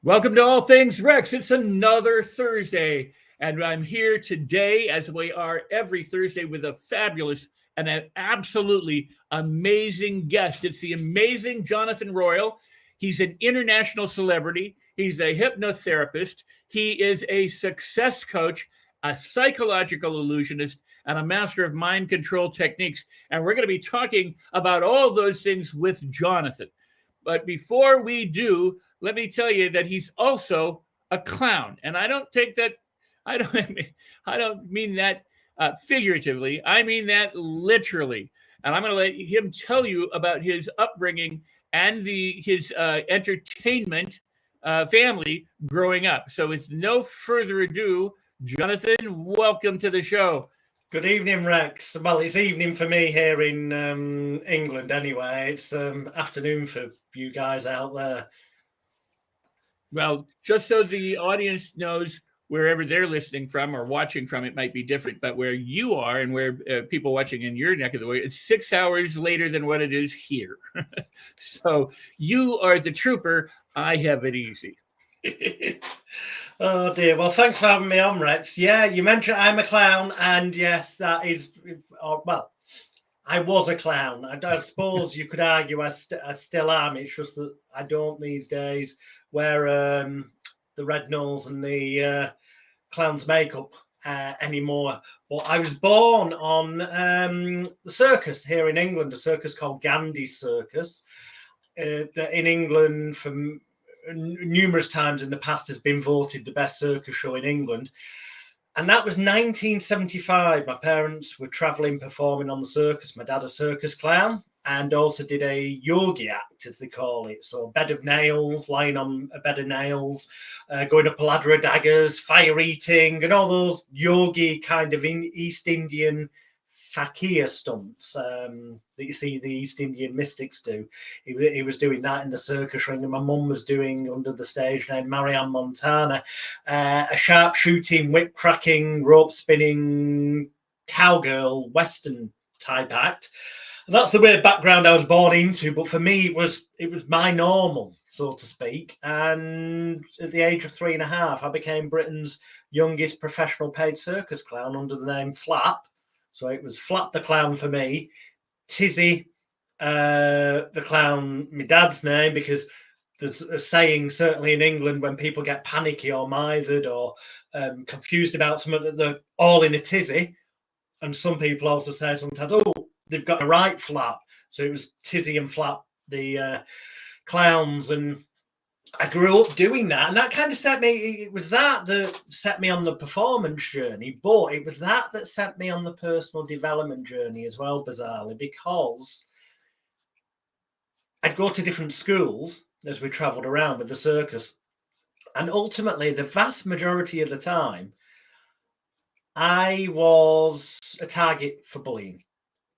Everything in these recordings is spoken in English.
Welcome to All Things Rex. It's another Thursday, and I'm here today, as we are every Thursday, with a fabulous and an absolutely amazing guest. It's the amazing Jonathan Royle. He's an international celebrity. He's a hypnotherapist. He is a success coach, a psychological illusionist, and a master of mind control techniques. And we're going to be talking about all those things with Jonathan. But before we do, let me tell you that he's also a clown, and I don't take that. I don't. I don't mean that figuratively. I mean that literally. And I'm going to let him tell you about his upbringing and his entertainment family growing up. So, with no further ado, Jonathan, welcome to the show. Good evening, Rex. Well, it's evening for me here in England anyway. It's afternoon for you guys out there. Well, just so the audience knows, wherever they're listening from or watching from, it might be different, but where you are and where people watching in your neck of the woods, it's 6 hours later than what it is here. So you are the trooper. I have it easy. Oh dear. Well, thanks for having me on, Rex. Yeah, you mentioned I'm a clown, and yes, that is. Well, I was a clown. I suppose you could argue I still am. It's just that I don't these days wear the red nose and the clown's makeup anymore. But I was born on the circus here in England, a circus called Gandhi's Circus, that in England for numerous times in the past has been voted the best circus show in England. And that was 1975. My parents were traveling, performing on the circus. My dad, a circus clown, and also did a yogi act, as they call it. So a bed of nails, lying on a bed of nails, going up a ladder of daggers, fire eating, and all those yogi kind of East Indian fakir stunts that you see the East Indian mystics do. He was doing that in the circus ring, and my mum was doing under the stage name Marianne Montana, a sharp shooting, whip cracking, rope spinning, cowgirl western type act. And that's the weird background I was born into. But for me, it was my normal, so to speak. And at the age of 3.5, I became Britain's youngest professional paid circus clown under the name Flap. So it was Flap the Clown for me, Tizzy the Clown, my dad's name, because there's a saying, certainly in England, when people get panicky or mithered or confused about something, they're all in a tizzy. And some people also say sometimes, oh, they've got a right Flap. So it was Tizzy and Flap, the clowns. And I grew up doing that, and that kind of set me. It was that set me on the performance journey, but it was that set me on the personal development journey as well, bizarrely, because I'd go to different schools as we travelled around with the circus, and ultimately, the vast majority of the time, I was a target for bullying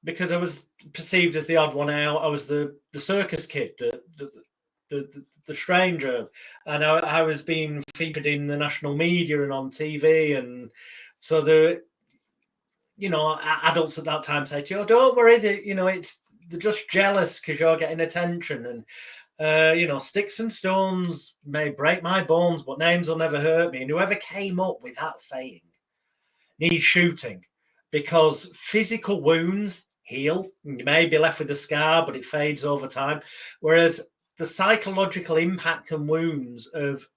because I was perceived as the odd one out. I was the circus kid, the stranger, and I was being featured in the national media and on TV, and so adults at that time said, "Oh, don't worry, they're just jealous because you're getting attention, and sticks and stones may break my bones, but names will never hurt me." And whoever came up with that saying needs shooting, because physical wounds heal. You may be left with a scar, but it fades over time, whereas the psychological impact and wounds of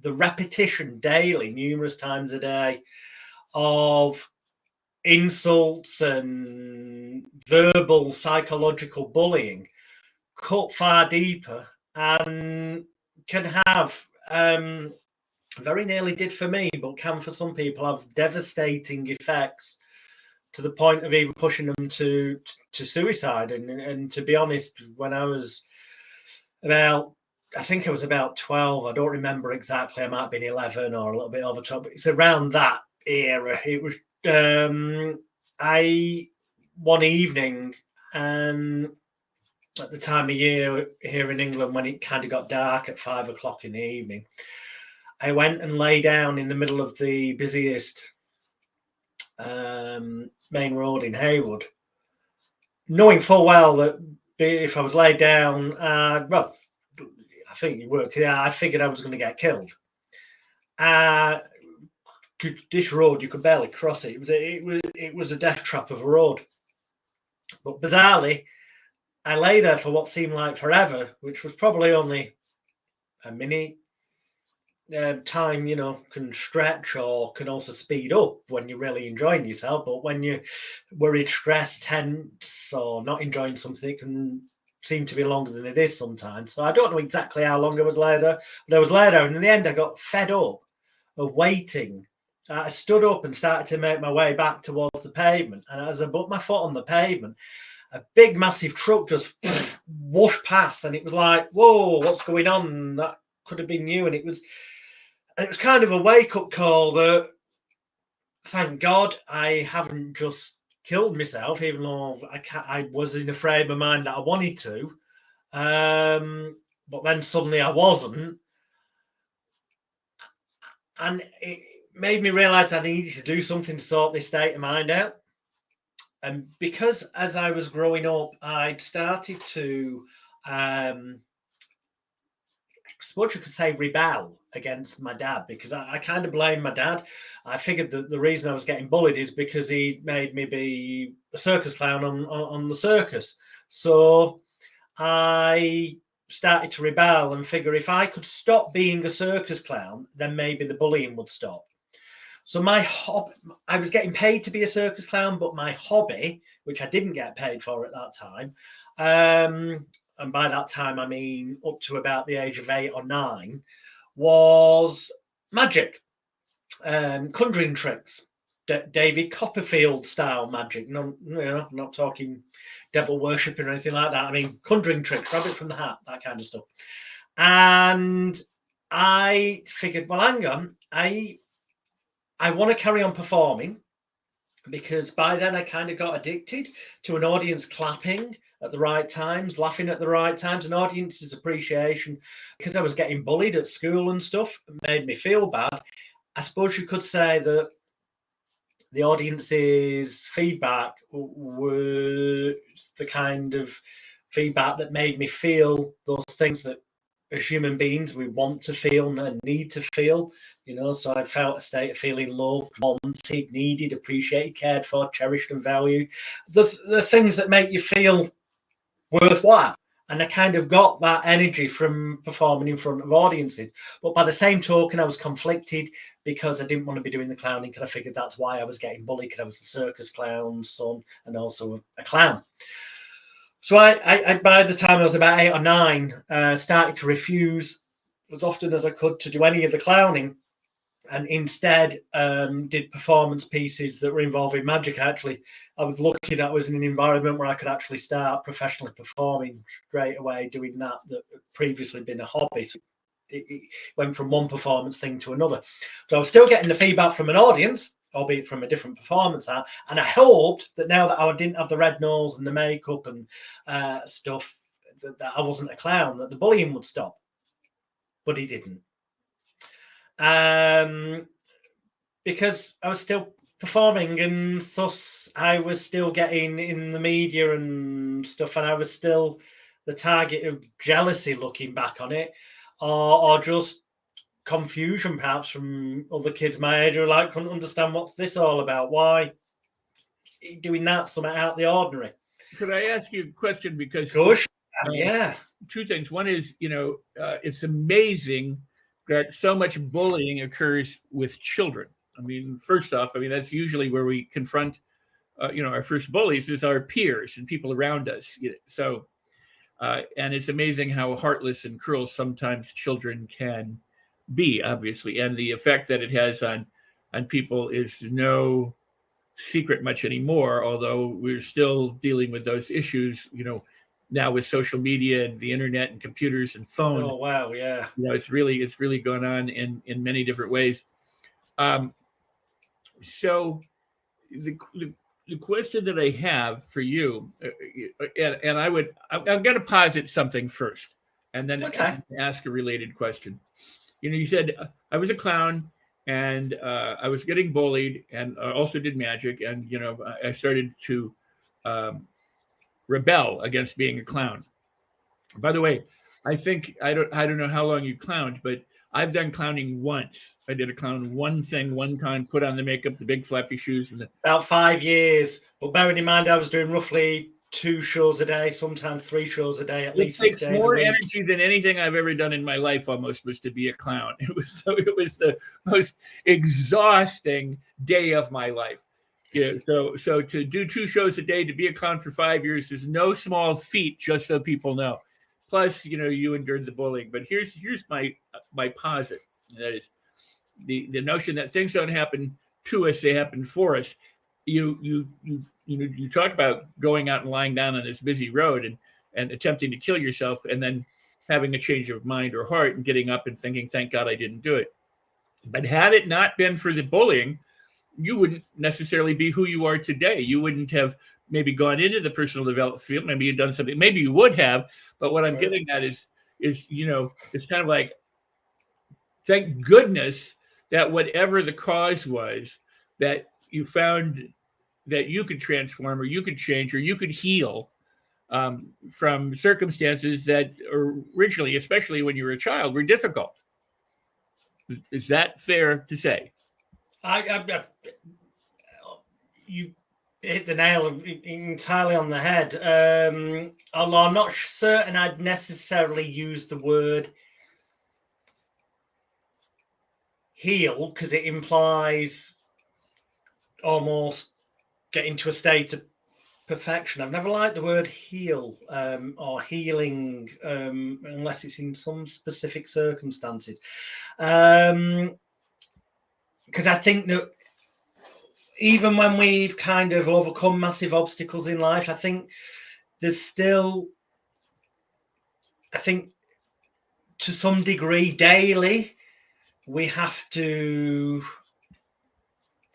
the repetition daily, numerous times a day, of insults and verbal psychological bullying cut far deeper and can have, very nearly did for me, but can for some people have devastating effects to the point of even pushing them to suicide. And to be honest, when I was I think I was about 12. I don't remember exactly. I might have been 11 or a little bit over 12. But it's around that era. It was one evening, at the time of year here in England when it kind of got dark at 5 o'clock in the evening, I went and lay down in the middle of the busiest main road in Haywood, knowing full well that if I was laid down, I think you worked it out. I figured I was going to get killed. This road, you could barely cross it. It was a death trap of a road. But bizarrely, I lay there for what seemed like forever, which was probably only a minute. Time, can stretch or can also speed up when you're really enjoying yourself. But when you're worried, stressed, tense, or not enjoying something, it can seem to be longer than it is sometimes. So I don't know exactly how long I was later, but I was later, and in the end, I got fed up of waiting. I stood up and started to make my way back towards the pavement, and as I put my foot on the pavement, a big, massive truck just whooshed past, and it was like, whoa, what's going on? That could have been you, and it was kind of a wake-up call that, thank God, I haven't just killed myself, even though I was in a frame of mind that I wanted to. But then suddenly I wasn't. And it made me realize I needed to do something to sort this state of mind out. And because as I was growing up, I'd started to, I suppose you could say, rebel against my dad, because I kind of blamed my dad. I figured that the reason I was getting bullied is because he made me be a circus clown on the circus. So I started to rebel and figure if I could stop being a circus clown, then maybe the bullying would stop. So I was getting paid to be a circus clown, but my hobby, which I didn't get paid for at that time, and by that time I mean up to about the age of 8 or 9, was magic, conjuring tricks, David Copperfield style magic. No, I'm not talking devil worshipping or anything like that. I mean conjuring tricks, rabbit from the hat, that kind of stuff. And I figured, well, hang on, I want to carry on performing, because by then I kind of got addicted to an audience clapping at the right times, laughing at the right times, an audience's appreciation. Because I was getting bullied at school and stuff, it made me feel bad. I suppose you could say that the audience's feedback was the kind of feedback that made me feel those things that as human beings we want to feel and need to feel, so I felt a state of feeling loved, wanted, needed, appreciated, cared for, cherished and valued, the things that make you feel worthwhile. And I kind of got that energy from performing in front of audiences. But by the same token, I was conflicted because I didn't want to be doing the clowning, because I figured that's why I was getting bullied, because I was the circus clown's son and also a clown. So I by the time I was about 8 or 9, started to refuse as often as I could to do any of the clowning, and instead did performance pieces that were involving magic. Actually, I was lucky that I was in an environment where I could actually start professionally performing straight away, doing that had previously been a hobby. So it went from one performance thing to another. So I was still getting the feedback from an audience, albeit from a different performance art. And I hoped that now that I didn't have the red nose and the makeup and stuff, that I wasn't a clown, that the bullying would stop. But he didn't. Because I was still performing, and thus I was still getting in the media and stuff, and I was still the target of jealousy looking back on it, or just confusion perhaps from other kids my age who couldn't understand what's this all about, why are you doing that, something out of the ordinary. Could I ask you a question? Because yeah, 2 things. One is, it's amazing that so much bullying occurs with children. I mean, first off, that's usually where we confront, our first bullies is our peers and people around us. So, and it's amazing how heartless and cruel sometimes children can be, obviously, and the effect that it has on people is no secret much anymore. Although we're still dealing with those issues, now with social media and the internet and computers and phones. Oh wow, yeah. It's really going on in many different ways. So the question that I have for you, and I'm going to posit something first, and then ask a related question. You said I was a clown, and I was getting bullied, and I also did magic, and I started to rebel against being a clown. By the way, I think I don't know how long you clowned, but I've done clowning once. I did a clown one time, put on the makeup, the big flappy shoes, and about 5 years. But bearing in mind, I was doing roughly 2 shows a day, sometimes 3 shows a day, at least 6 takes days a more week. energy than anything I've ever done in my life. Almost was to be a clown. It was the most exhausting day of my life. Yeah, so to do 2 shows a day, to be a clown for 5 years is no small feat. Just so people know. Plus, you endured the bullying. But here's my posit. That is the notion that things don't happen to us; they happen for us. You talk about going out and lying down on this busy road and attempting to kill yourself, and then having a change of mind or heart and getting up and thinking, "Thank God I didn't do it." But had it not been for the bullying, you wouldn't necessarily be who you are today. You wouldn't have maybe gone into the personal development field. Maybe you'd done something. Maybe you would have. But what I'm getting at is it's kind of like, thank goodness that whatever the cause was, that you found that you could transform or you could change or you could heal from circumstances that originally, especially when you were a child, were difficult. Is that fair to say? You hit the nail entirely on the head. Although I'm not certain I'd necessarily use the word heal, because it implies almost getting to a state of perfection. I've never liked the word heal or healing unless it's in some specific circumstances. Because I think that even when we've kind of overcome massive obstacles in life, I think there's still, to some degree, daily, we have to,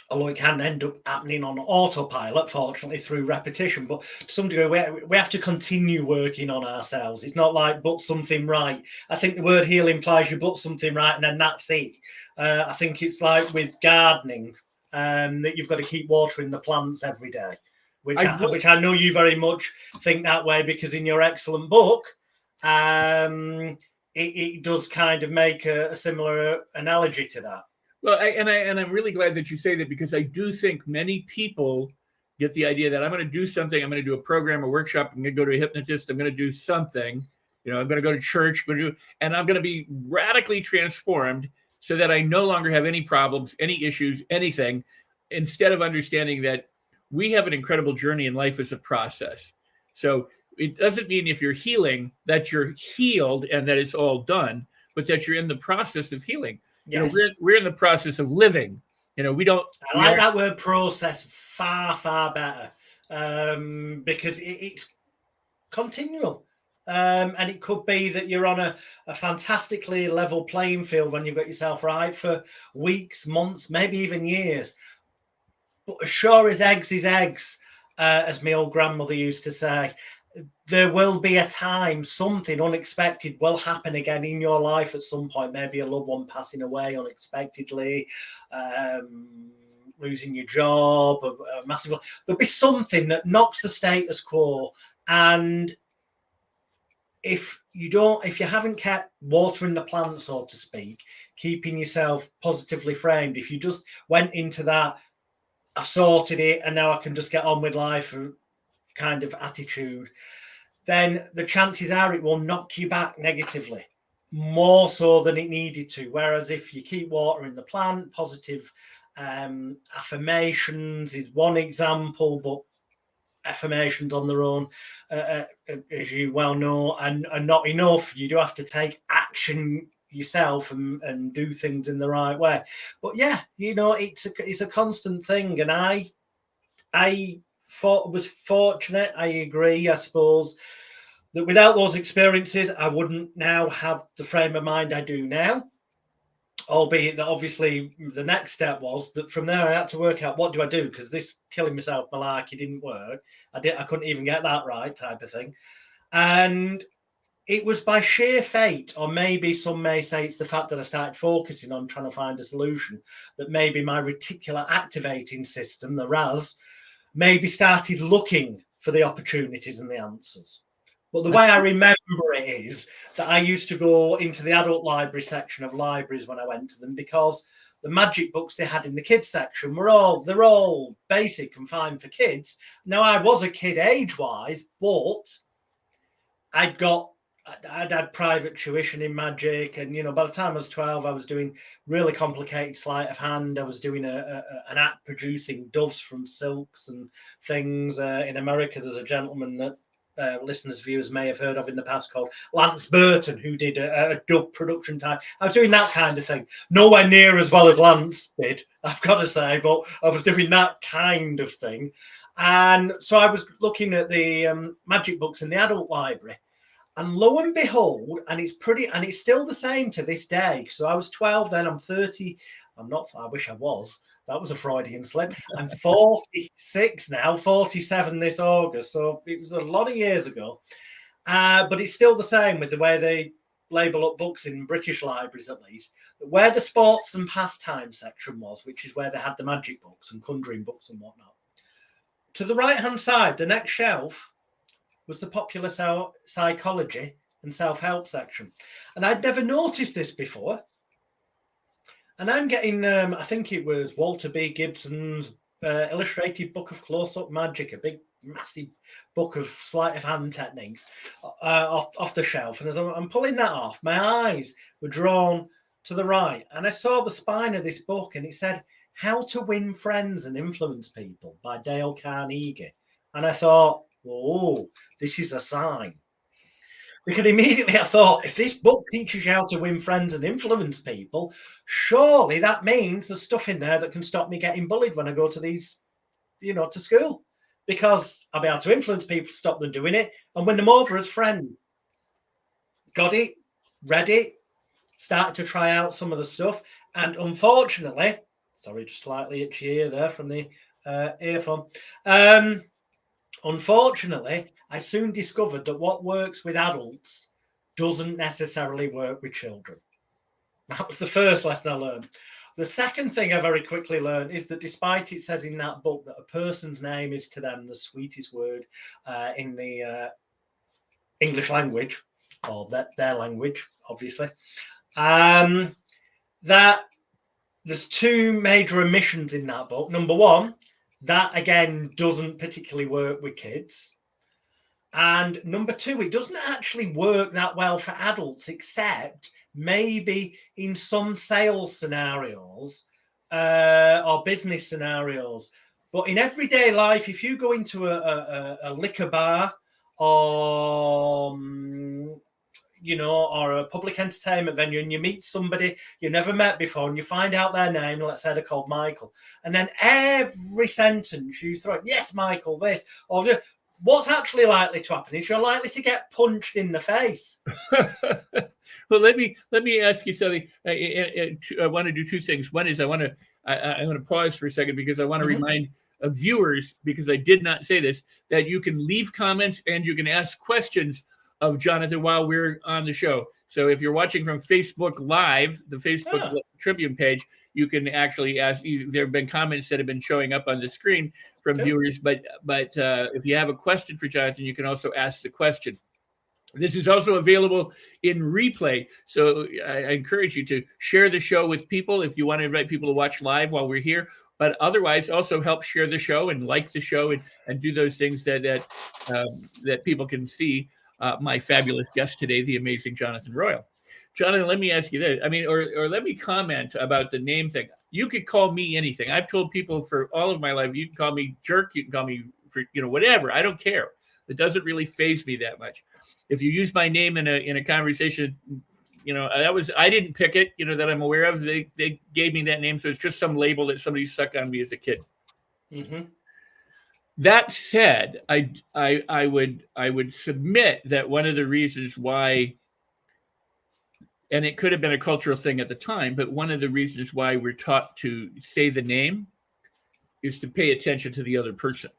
although it can end up happening on autopilot, fortunately, through repetition, but to some degree, we have to continue working on ourselves. It's not like put something right. I think the word heal implies you put something right and then that's it. I think it's like with gardening, that you've got to keep watering the plants every day, which I know you very much think that way, because in your excellent book, it does kind of make a similar analogy to that. Well, I'm really glad that you say that, because I do think many people get the idea that I'm going to do something. I'm going to do a program, a workshop. I'm going to go to a hypnotist. I'm going to do something. I'm going to go to church, and I'm going to be radically transformed so that I no longer have any problems, any issues, anything, instead of understanding that we have an incredible journey in life as a process. So it doesn't mean if you're healing that you're healed and that it's all done, but that you're in the process of healing. Yes. We're in the process of living. We don't. I like that word process far, far better, because it's continual. And it could be that you're on a fantastically level playing field when you've got yourself right for weeks, months, maybe even years. But as sure as eggs is eggs, as my old grandmother used to say, there will be a time something unexpected will happen again in your life at some point. Maybe a loved one passing away unexpectedly, losing your job, massive. There'll be something that knocks the status quo, and if you haven't kept watering the plant, so to speak, keeping yourself positively framed, if you just went into that, I've sorted it and now I can just get on with life kind of attitude, then the chances are it will knock you back negatively, more so than it needed to. Whereas if you keep watering the plant, positive affirmations is one example, but affirmations on their own, as you well know, and not enough. You do have to take action yourself and do things in the right way. But yeah, it's a constant thing, and I was fortunate. I agree, I suppose, that without those experiences, I wouldn't now have the frame of mind I do now. Albeit that obviously the next step was that from there I had to work out, what do I do? Because this killing myself malarkey didn't work. I couldn't even get that right, type of thing. And it was by sheer fate, or maybe some may say it's the fact that I started focusing on trying to find a solution, that maybe my reticular activating system, the RAS, maybe started looking for the opportunities and the answers. But the way I remember it is that I used to go into the adult library section of libraries when I went to them, because the magic books they had in the kids section they're all basic and fine for kids. Now, I was a kid age-wise, but I'd had private tuition in magic, and by the time I was 12, I was doing really complicated sleight of hand. I was doing an act producing doves from silks and things. In America, there's a gentleman that listeners, viewers may have heard of in the past called Lance Burton, who did a dove production type. I was doing that kind of thing, nowhere near as well as Lance did, I've got to say, but I was doing that kind of thing. And so I was looking at the magic books in the adult library. And lo and behold, and it's still the same to this day. So I was 12 then, I'm 30. I'm not, I wish I was. That was a Freudian slip. I'm 46 now, 47 this August. So it was a lot of years ago. But it's still the same with the way they label up books in British libraries, at least. Where the sports and pastime section was, which is where they had the magic books and conjuring books and whatnot. To the right-hand side, the next shelf, was the popular psychology and self-help section. And I'd never noticed this before. And I'm getting, I think it was Walter B. Gibson's illustrated book of close-up magic, a big, massive book of sleight of hand techniques off the shelf. And as I'm pulling that off, my eyes were drawn to the right. And I saw the spine of this book, and it said, How to Win Friends and Influence People by Dale Carnegie. And I thought, whoa, this is a sign. Because immediately I thought, if this book teaches you how to win friends and influence people, surely that means there's stuff in there that can stop me getting bullied when I go to these, to school. Because I'll be able to influence people, stop them doing it, and win them over as friends. Got it, read it, started to try out some of the stuff. And unfortunately, sorry, just slightly itchy ear there from the earphone. Unfortunately, I soon discovered that what works with adults doesn't necessarily work with children. That was the first lesson I learned. The second thing I very quickly learned is that despite it says in that book that a person's name is to them the sweetest word in the English language, or their language, obviously, that there's two major omissions in that book. Number one, that, again, doesn't particularly work with kids. And number two, it doesn't actually work that well for adults, except maybe in some sales scenarios or business scenarios. But in everyday life, if you go into a liquor bar or or a public entertainment venue, and you meet somebody you never met before, and you find out their name, let's say they're called Michael, and then every sentence you throw, yes, Michael, this, or what's actually likely to happen is you're likely to get punched in the face. Well, let me ask you something. I want to do two things. One is I want to pause for a second, because I want to remind viewers, because I did not say this, that you can leave comments and you can ask questions of Jonathan while we're on the show. So if you're watching from Facebook Live, the Facebook Tribune page, you can actually ask. There have been comments that have been showing up on the screen from viewers, but if you have a question for Jonathan, you can also ask the question. This is also available in replay. So I encourage you to share the show with people if you want to invite people to watch live while we're here. But otherwise, also help share the show and like the show and do those things that people can see. My fabulous guest today, the amazing Jonathan Royle. Jonathan, let me ask you this. I mean, or let me comment about the name thing. You could call me anything. I've told people for all of my life, you can call me jerk, you can call me for whatever. I don't care. It doesn't really faze me that much. If you use my name in a conversation, I didn't pick it. That I'm aware of. They gave me that name, so it's just some label that somebody stuck on me as a kid. Mm-hmm. That said, I would submit that one of the reasons why, and it could have been a cultural thing at the time, but one of the reasons why we're taught to say the name is to pay attention to the other person.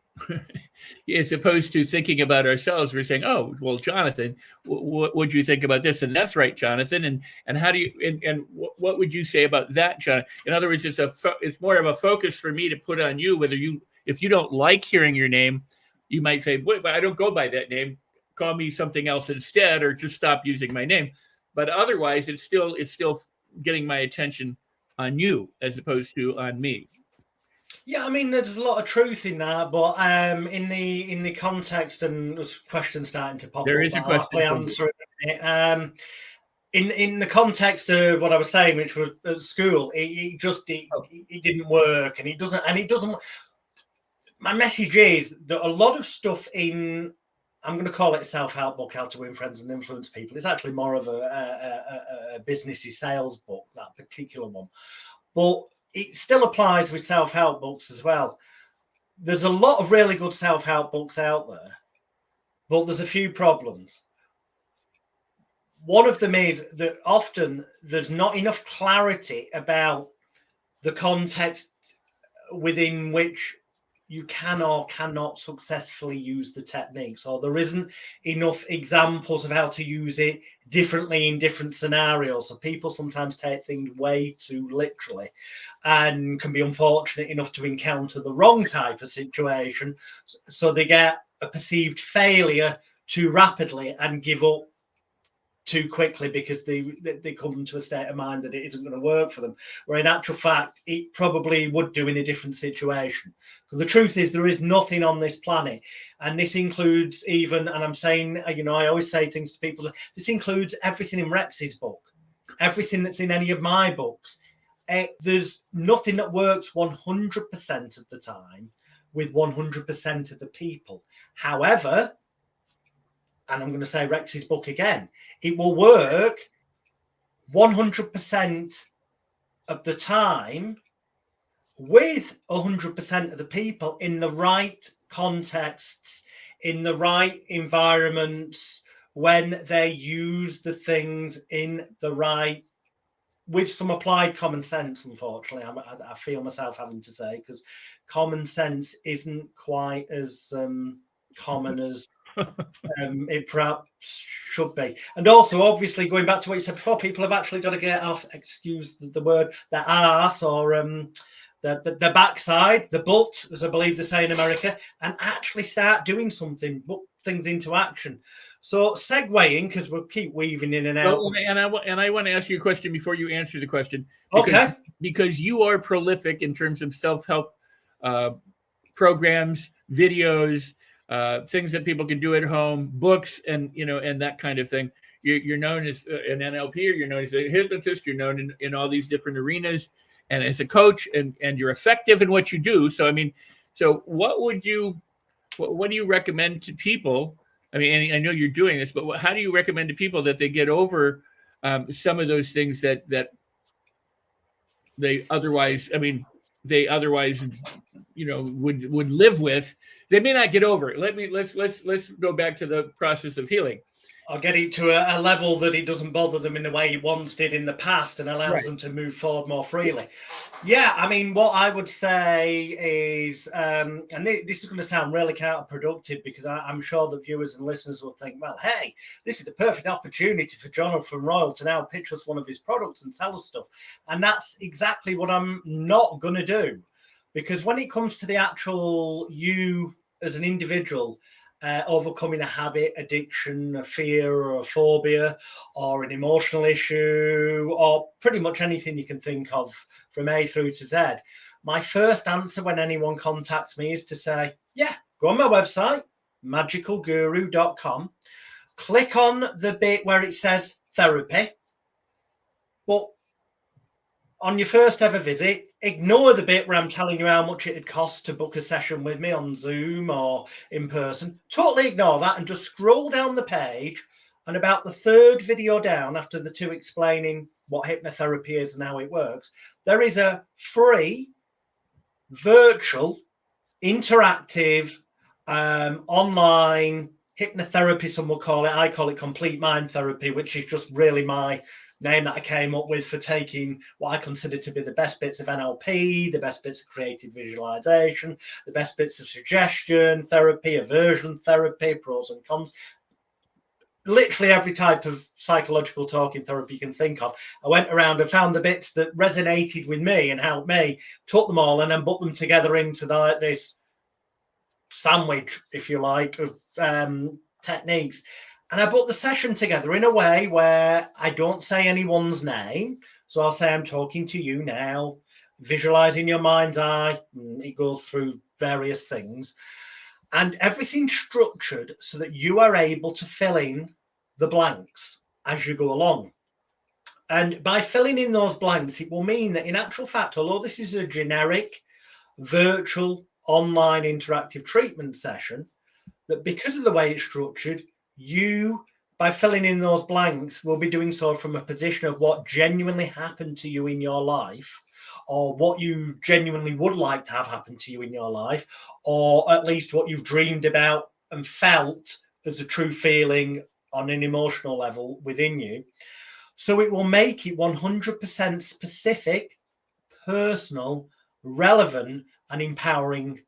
As opposed to thinking about ourselves, we're saying, "Oh, well, Jonathan, what would you think about this?" And that's right, Jonathan. And how do you and what would you say about that, Jonathan? In other words, it's more of a focus for me to put on you. If you don't like hearing your name, you might say, "Wait, but I don't go by that name." call me something else instead, or just stop using my name. But otherwise, it's still getting my attention on you as opposed to on me. Yeah, I mean, there's a lot of truth in that, but in the context, and there's questions starting to pop There up, is a but I'll happily question. answer it. In the context of what I was saying, which was at school, it didn't work, and it doesn't. My message is that a lot of stuff in, I'm going to call it a self-help book, How to Win Friends and Influence People. It's actually more of a businessy sales book, that particular one, but it still applies with self-help books as well. There's a lot of really good self-help books out there, but there's a few problems. One of them is that often there's not enough clarity about the context within which you can or cannot successfully use the techniques, or there isn't enough examples of how to use it differently in different scenarios. So people sometimes take things way too literally and can be unfortunate enough to encounter the wrong type of situation. So they get a perceived failure too rapidly and give up too quickly because they come to a state of mind that it isn't going to work for them, where in actual fact it probably would do in a different situation. Because the truth is, there is nothing on this planet, and this includes even, and I'm saying, I always say things to people, this includes everything in Rex's book, everything that's in any of my books. There's nothing that works 100% of the time with 100% of the people. However, and I'm going to say Rex's book again, it will work 100% of the time with 100% of the people in the right contexts, in the right environments, when they use the things in the right, with some applied common sense, unfortunately, I feel myself having to say, because common sense isn't quite as common as it perhaps should be. And also, obviously, going back to what you said before, people have actually got to get off, excuse the word, their arse, or the backside, the butt, as I believe they say in America, and actually start doing something, put things into action. So segueing, because we'll keep weaving in and out. Well, and I want to ask you a question before you answer the question. Because you are prolific in terms of self-help programs, videos, things that people can do at home, books, and that kind of thing. You're known as an NLP, or you're known as a hypnotist. You're known in all these different arenas, and as a coach, and you're effective in what you do. So I mean, what do you recommend to people? I mean, and I know you're doing this, but how do you recommend to people that they get over some of those things that they otherwise, would live with? They may not get over it. Let's go back to the process of healing. I'll get it to a level that it doesn't bother them in the way it once did in the past, and allows them to move forward more freely. Yeah, I mean, what I would say is, and this is going to sound really counterproductive, because I'm sure the viewers and listeners will think, well, hey, this is the perfect opportunity for Jonathan Royle to now pitch us one of his products and tell us stuff. And that's exactly what I'm not going to do. Because when it comes to the actual you as an individual, overcoming a habit, addiction, a fear, or a phobia, or an emotional issue, or pretty much anything you can think of from A through to Z, my first answer when anyone contacts me is to say, yeah, go on my website, magicalguru.com, click on the bit where it says therapy, but on your first ever visit, ignore the bit where I'm telling you how much it'd cost to book a session with me on Zoom or in person. Totally ignore that and just scroll down the page, and about the third video down, after the two explaining what hypnotherapy is and how it works, there is a free, virtual, interactive, online hypnotherapy, some will call it. I call it complete mind therapy, which is just really my name that I came up with for taking what I consider to be the best bits of NLP, the best bits of creative visualization, the best bits of suggestion therapy, aversion therapy, pros and cons, literally every type of psychological talking therapy you can think of. I went around and found the bits that resonated with me and helped me, took them all and then put them together into this sandwich, if you like, of techniques. And I put the session together in a way where I don't say anyone's name. So I'll say, I'm talking to you now, visualize in your mind's eye. It goes through various things. And everything's structured so that you are able to fill in the blanks as you go along. And by filling in those blanks, it will mean that in actual fact, although this is a generic, virtual, online interactive treatment session, that because of the way it's structured, you, by filling in those blanks, will be doing so from a position of what genuinely happened to you in your life, or what you genuinely would like to have happen to you in your life, or at least what you've dreamed about and felt as a true feeling on an emotional level within you. So it will make it 100% specific, personal, relevant, and empowering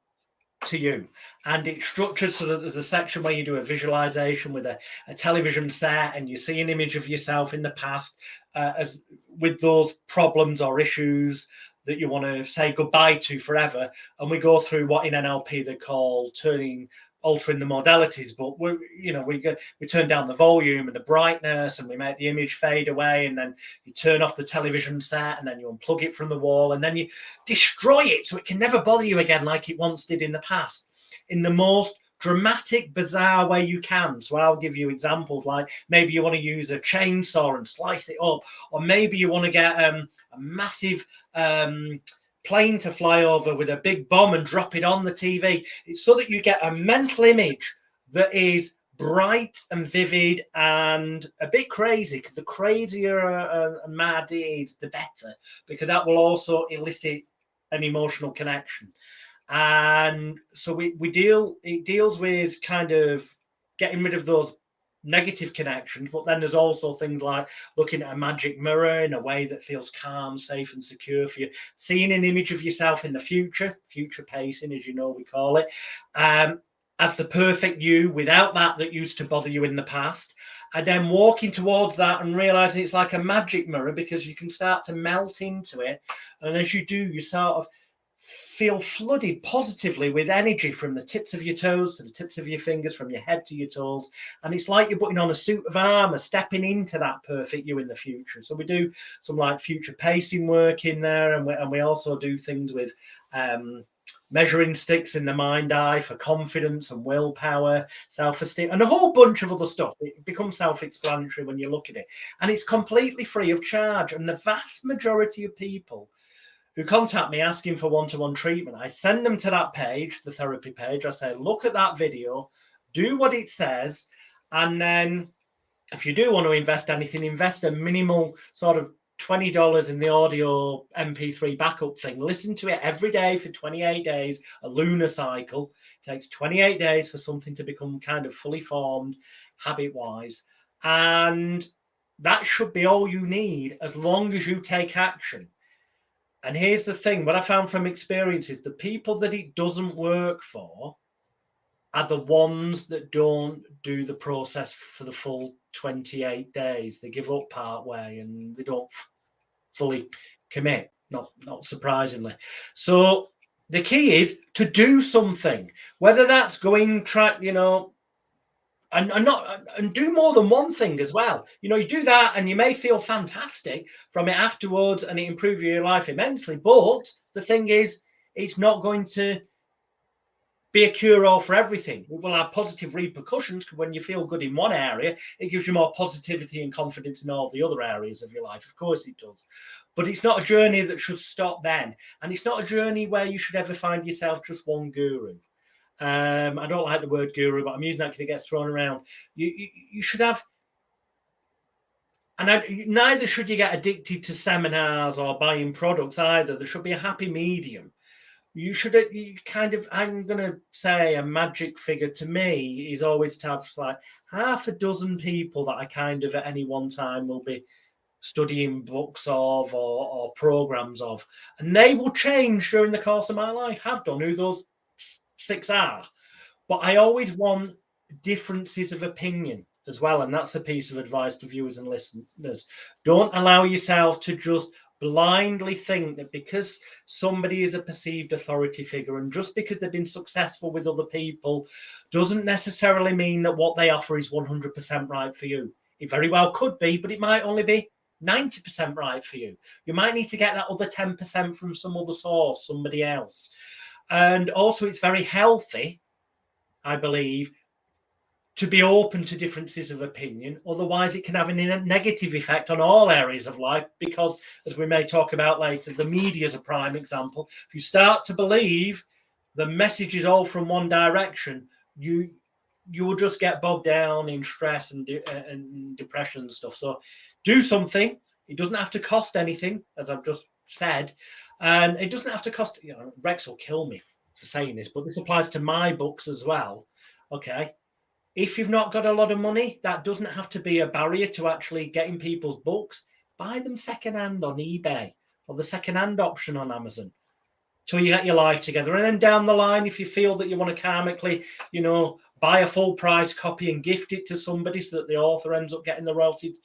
to you. And it's structured so that there's a section where you do a visualization with a television set, and you see an image of yourself in the past as with those problems or issues that you want to say goodbye to forever. And we go through what in NLP they call altering the modalities, but we turn down the volume and the brightness, and we make the image fade away, and then you turn off the television set, and then you unplug it from the wall, and then you destroy it so it can never bother you again like it once did in the past, in the most dramatic, bizarre way you can. So I'll give you examples, like maybe you want to use a chainsaw and slice it up, or maybe you want to get a massive plane to fly over with a big bomb and drop it on the TV. It's so that you get a mental image that is bright and vivid and a bit crazy, because the crazier and mad it is, the better, because that will also elicit an emotional connection. And so it deals with kind of getting rid of those negative connections, but then there's also things like looking at a magic mirror in a way that feels calm, safe, and secure for you, seeing an image of yourself in the future pacing, as you know we call it, as the perfect you, without that used to bother you in the past, and then walking towards that and realizing it's like a magic mirror, because you can start to melt into it, and as you do, you sort of feel flooded positively with energy from the tips of your toes to the tips of your fingers, from your head to your toes. And it's like you're putting on a suit of armor, stepping into that perfect you in the future. So we do some like future pacing work in there. And we also do things with measuring sticks in the mind eye for confidence and willpower, self-esteem, and a whole bunch of other stuff. It becomes self-explanatory when you look at it. And it's completely free of charge. And the vast majority of people who contact me asking for one-to-one treatment, I send them to that page, the therapy page. I say, look at that video, do what it says, and then if you do want to invest anything, invest a minimal sort of $20 in the audio MP3 backup thing. Listen to it every day for 28 days, a lunar cycle. It takes 28 days for something to become kind of fully formed, habit-wise. And that should be all you need, as long as you take action. And here's the thing, what I found from experience is the people that it doesn't work for are the ones that don't do the process for the full 28 days. They give up part way and they don't fully commit, not surprisingly. So the key is to do something, whether that's and do more than one thing as well. You do that and you may feel fantastic from it afterwards and it improves your life immensely. But the thing is, it's not going to be a cure-all for everything. It will have positive repercussions, because when you feel good in one area, it gives you more positivity and confidence in all the other areas of your life. Of course it does. But it's not a journey that should stop then. And it's not a journey where you should ever find yourself just one guru. I don't like the word guru, but I'm using that because it gets thrown around. You should have, and neither should you get addicted to seminars or buying products either. There should be a happy medium. I'm going to say a magic figure to me is always to have like half a dozen people that I kind of at any one time will be studying books of or programs of, and they will change during the course of my life, have done, who those 6 are. But I always want differences of opinion as well, and that's a piece of advice to viewers and listeners. Don't allow yourself to just blindly think that because somebody is a perceived authority figure and just because they've been successful with other people doesn't necessarily mean that what they offer is 100% right for you. It very well could be, but it might only be 90% right for you. You might need to get that other 10% from some other source, somebody else. And also, it's very healthy, I believe, to be open to differences of opinion. Otherwise, it can have a negative effect on all areas of life because, as we may talk about later, the media is a prime example. If you start to believe the message is all from one direction, you will just get bogged down in stress and depression and stuff. So do something. It doesn't have to cost anything, as I've just said. And it doesn't have to cost, Rex will kill me for saying this, but this applies to my books as well. Okay. If you've not got a lot of money, that doesn't have to be a barrier to actually getting people's books. Buy them secondhand on eBay or the secondhand option on Amazon till you get your life together. And then down the line, if you feel that you want to karmically, buy a full price copy and gift it to somebody so that the author ends up getting the royalties,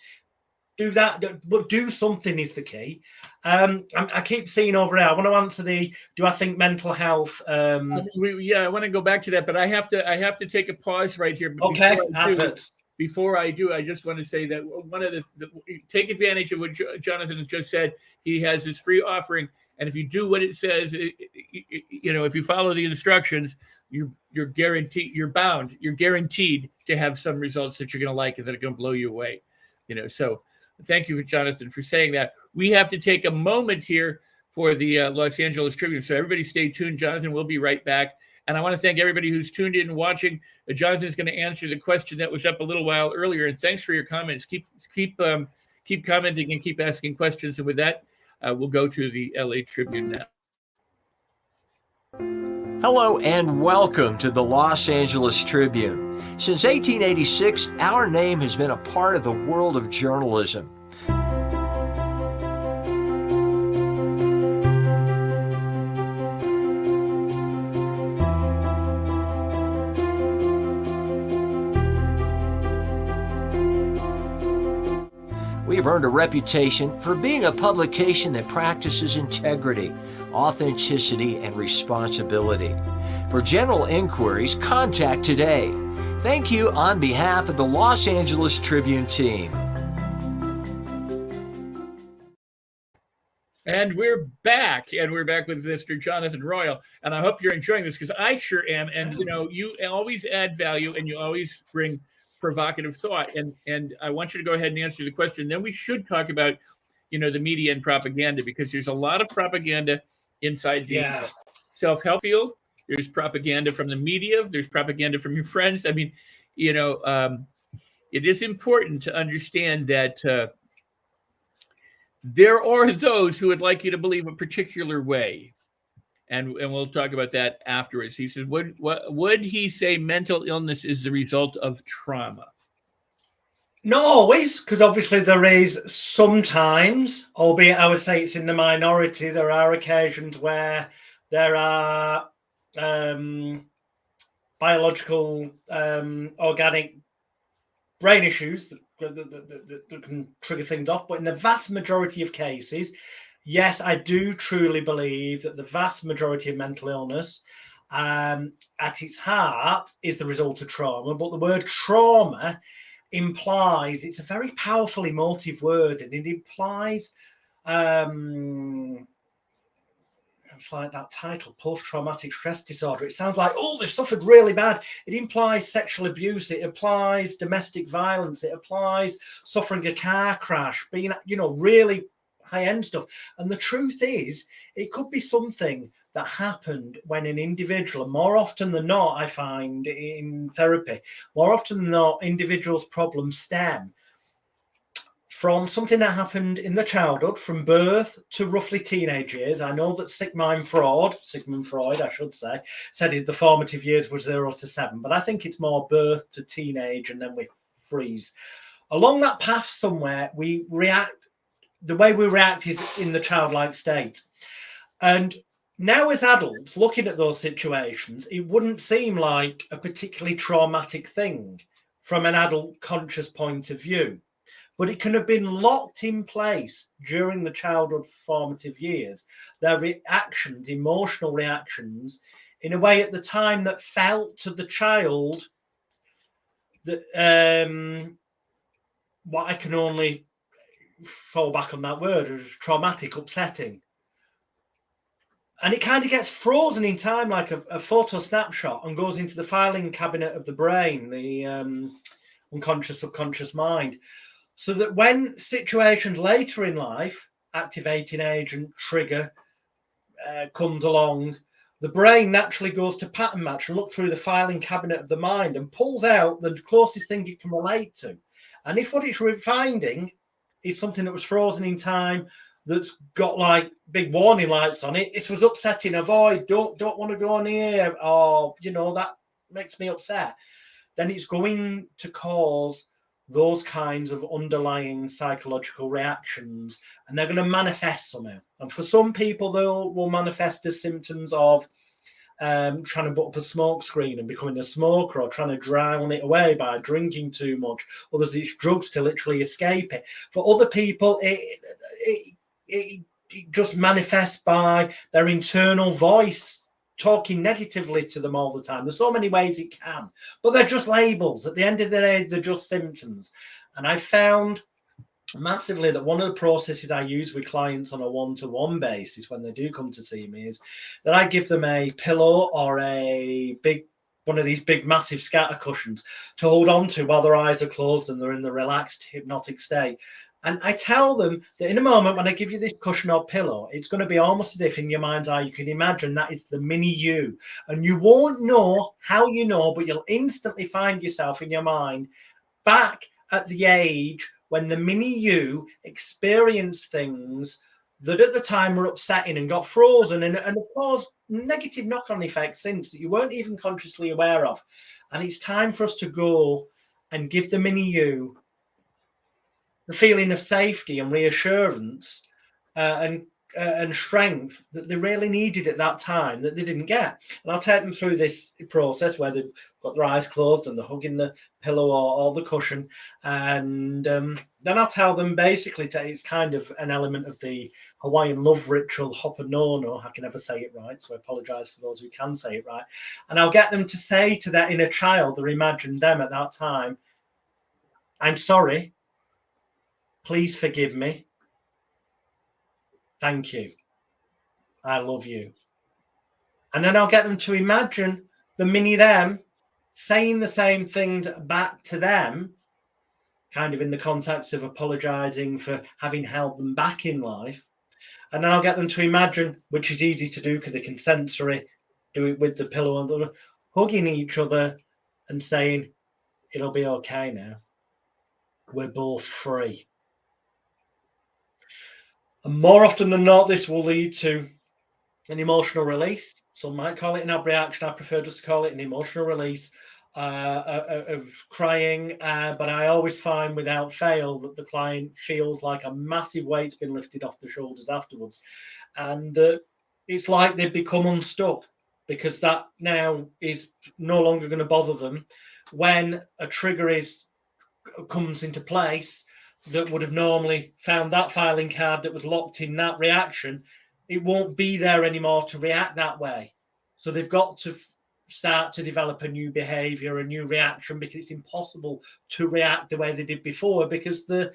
do that, but do something is the key. I keep seeing over here. I want to answer do I think mental health? I want to go back to that, but I have to take a pause right here. Okay, before I do, I just want to say that one of the take advantage of what Jonathan has just said. He has his free offering, and if you do what it says, if you follow the instructions, you're guaranteed. You're guaranteed to have some results that you're going to like and that are going to blow you away. So. Thank you, Jonathan, for saying that. We have to take a moment here for the Los Angeles Tribune. So everybody stay tuned. Jonathan will be right back. And I want to thank everybody who's tuned in and watching. Jonathan is going to answer the question that was up a little while earlier. And thanks for your comments. Keep commenting and keep asking questions. And with that, we'll go to the LA Tribune now. Hello and welcome to the Los Angeles Tribune. Since 1886, our name has been a part of the world of journalism. We've earned a reputation for being a publication that practices integrity, authenticity, and responsibility. For general inquiries, contact today. Thank you on behalf of the Los Angeles Tribune team. And we're back with Mr. Jonathan Royle. And I hope you're enjoying this because I sure am. And, you always add value and you always bring provocative thought. And I want you to go ahead and answer the question. Then we should talk about, the media and propaganda because there's a lot of propaganda inside the self-help field. There's propaganda from the media. There's propaganda from your friends. I mean, it is important to understand that there are those who would like you to believe a particular way. And we'll talk about that afterwards. He said, would he say mental illness is the result of trauma? Not always, because obviously there is sometimes, albeit I would say it's in the minority, there are occasions where there are biological, organic brain issues that can trigger things off. But in the vast majority of cases, yes, I do truly believe that the vast majority of mental illness at its heart is the result of trauma. But the word trauma implies, it's a very powerful emotive word, and it implies it's like that title, post-traumatic stress disorder. It sounds like, they've suffered really bad. It implies sexual abuse. It implies domestic violence. It implies suffering a car crash, being, really high-end stuff. And the truth is, it could be something that happened when an individual, more often than not, I find in therapy, more often than not, individuals' problems stem from something that happened in the childhood, from birth to roughly teenage years. I know that Sigmund Freud, I should say, said the formative years were 0 to 7, but I think it's more birth to teenage and then we freeze. Along that path somewhere, we react, the way we react is in the childlike state. And now as adults, looking at those situations, it wouldn't seem like a particularly traumatic thing from an adult conscious point of view. but it can have been locked in place during the childhood formative years. Their reactions, emotional reactions, in a way at the time that felt to the child that what I can only fall back on that word as traumatic, upsetting. And it kind of gets frozen in time like a photo snapshot and goes into the filing cabinet of the brain, the unconscious, subconscious mind. So that when situations later in life, activating agent, trigger, comes along, the brain naturally goes to pattern match and look through the filing cabinet of the mind and pulls out the closest thing it can relate to. And if what it's finding is something that was frozen in time, that's got like big warning lights on it, it was upsetting, avoid, don't want to go on here, or that makes me upset, then it's going to cause those kinds of underlying psychological reactions, and they're going to manifest somehow. And for some people, they will manifest as symptoms of trying to put up a smoke screen and becoming a smoker, or trying to drown it away by drinking too much. Others, it's drugs to literally escape it. For other people, it just manifests by their internal voice talking negatively to them all the time. There's so many ways it can, but they're just labels. At the end of the day, they're just symptoms. And I found massively that one of the processes I use with clients on a one-to-one basis when they do come to see me is that I give them a pillow or one of these big massive scatter cushions to hold on to while their eyes are closed and they're in the relaxed hypnotic state. And I tell them that in a moment when I give you this cushion or pillow, it's going to be almost as if in your mind's eye you can imagine that is the mini you. And you won't know how you know, but you'll instantly find yourself in your mind back at the age when the mini you experienced things that at the time were upsetting and got frozen and of course negative knock-on effects since that you weren't even consciously aware of. And it's time for us to go and give the mini you the feeling of safety and reassurance and strength that they really needed at that time that they didn't get. And I'll take them through this process where they've got their eyes closed and they're hugging the pillow or the cushion. And then I'll tell them basically it's kind of an element of the Hawaiian love ritual, Ho'oponopono. I can never say it right, so I apologize for those who can say it right. And I'll get them to say to that inner child or imagine them at that time, I'm sorry. Please forgive me. Thank you. I love you. And then I'll get them to imagine the mini them saying the same thing back to them, kind of in the context of apologizing for having held them back in life. And then I'll get them to imagine, which is easy to do because they can sensory do it with the pillow and the hugging each other and saying, it'll be okay now. We're both free. And more often than not, this will lead to an emotional release. Some might call it an ab reaction. I prefer just to call it an emotional release of crying. But I always find without fail that the client feels like a massive weight's been lifted off the shoulders afterwards. And it's like they've become unstuck because that now is no longer going to bother them when a trigger comes into place that would have normally found that filing card that was locked in that reaction. It won't be there anymore to react that way. So they've got to start to develop a new behavior, a new reaction, because it's impossible to react the way they did before because the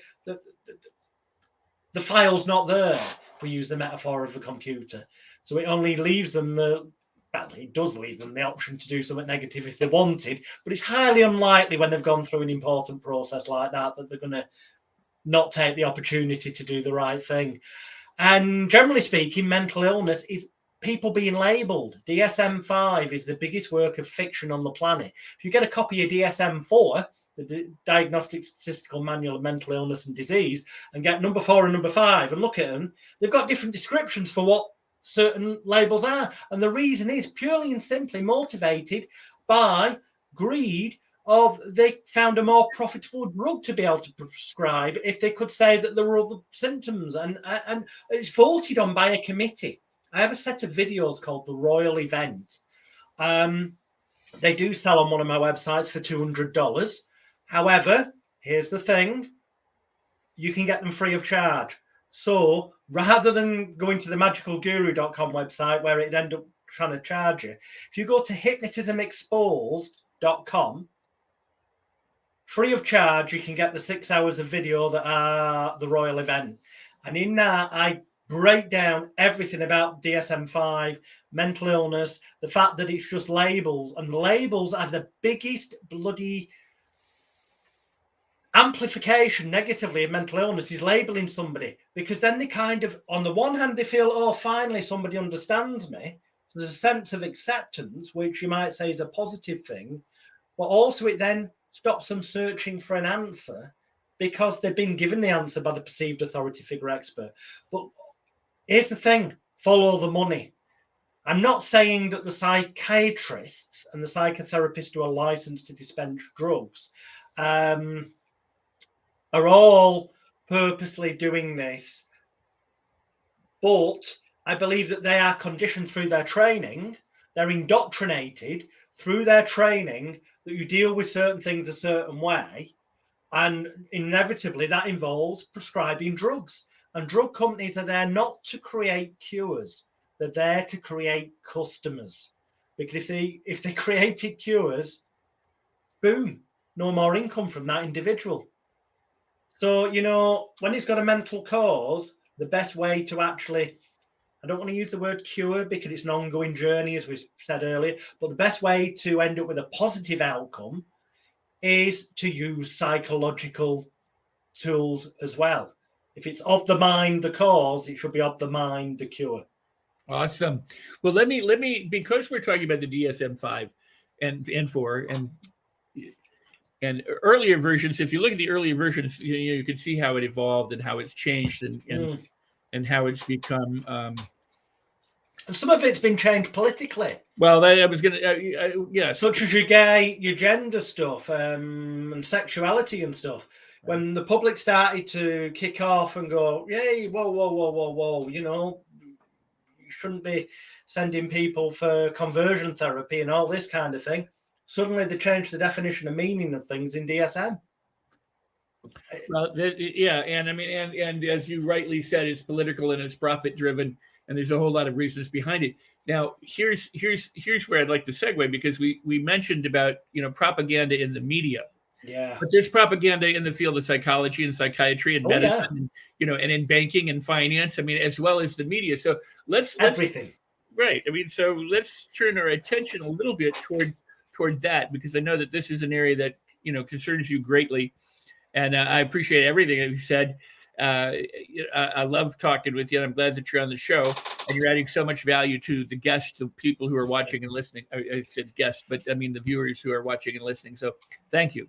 file's not there, if we use the metaphor of the computer. So it only leaves them it does leave them the option to do something negative if they wanted, but it's highly unlikely when they've gone through an important process like that they're going to not take the opportunity to do the right thing. And generally speaking, mental illness is people being labelled. DSM-5 is the biggest work of fiction on the planet. If you get a copy of DSM-4, the Diagnostic Statistical Manual of Mental Illness and Disease, and get number 4 and number 5 and look at them, they've got different descriptions for what certain labels are. And the reason is purely and simply motivated by greed of they found a more profitable drug to be able to prescribe if they could say that there were other symptoms. And it's voted on by a committee. I have a set of videos called the Royle event. They do sell on one of my websites for $200. However, here's the thing. you can get them free of charge. So rather than going to the magicalguru.com website where it'd end up trying to charge you, if you go to hypnotismexposed.com, free of charge, you can get the 6 hours of video that are the Royle event. And in that, I break down everything about DSM-5, mental illness, the fact that it's just labels. And labels are the biggest bloody amplification negatively of mental illness, is labeling somebody. Because then they kind of, on the one hand, they feel, oh, finally somebody understands me. So there's a sense of acceptance, which you might say is a positive thing. But also it then stops them searching for an answer because they've been given the answer by the perceived authority figure expert. But here's the thing, follow the money. I'm not saying that the psychiatrists and the psychotherapists who are licensed to dispense drugs are all purposely doing this. But I believe that they are conditioned through their training. They're indoctrinated through their training that you deal with certain things a certain way. And inevitably that involves prescribing drugs. And drug companies are there not to create cures. They're there to create customers. Because if they created cures, boom, no more income from that individual. So, you know, when it's got a mental cause, the best way to actually, I don't want to use the word cure because it's an ongoing journey, as we said earlier, but the best way to end up with a positive outcome is to use psychological tools as well. If it's of the mind, the cause, it should be of the mind, the cure. Awesome. Well, let me because we're talking about the DSM-5 and 4 and earlier versions. If you look at the earlier versions, you can see how it evolved and how it's changed and how it's become. And some of it's been changed politically. Well, I was going to, yes. Such as your gay, your gender stuff, and sexuality and stuff. When the public started to kick off and go, yay, whoa, you know, you shouldn't be sending people for conversion therapy and all this kind of thing. Suddenly they changed the definition of meaning of things in DSM. Well, yeah, and I mean, and as you rightly said, it's political and it's profit driven, and there's a whole lot of reasons behind it. Now, here's where I'd like to segue, because we mentioned about, you know, propaganda in the media. Yeah. But there's propaganda in the field of psychology and psychiatry and medicine, and, you know, and in banking and finance. I mean, as well as the media. So let's everything. Right. I mean, so let's turn our attention a little bit toward that, because I know that this is an area that, you know, concerns you greatly, and I appreciate everything that you said. I love talking with you, and I'm glad that you're on the show, and you're adding so much value to the guests, the people who are watching and listening. I said guests, but I mean the viewers who are watching and listening. So thank you.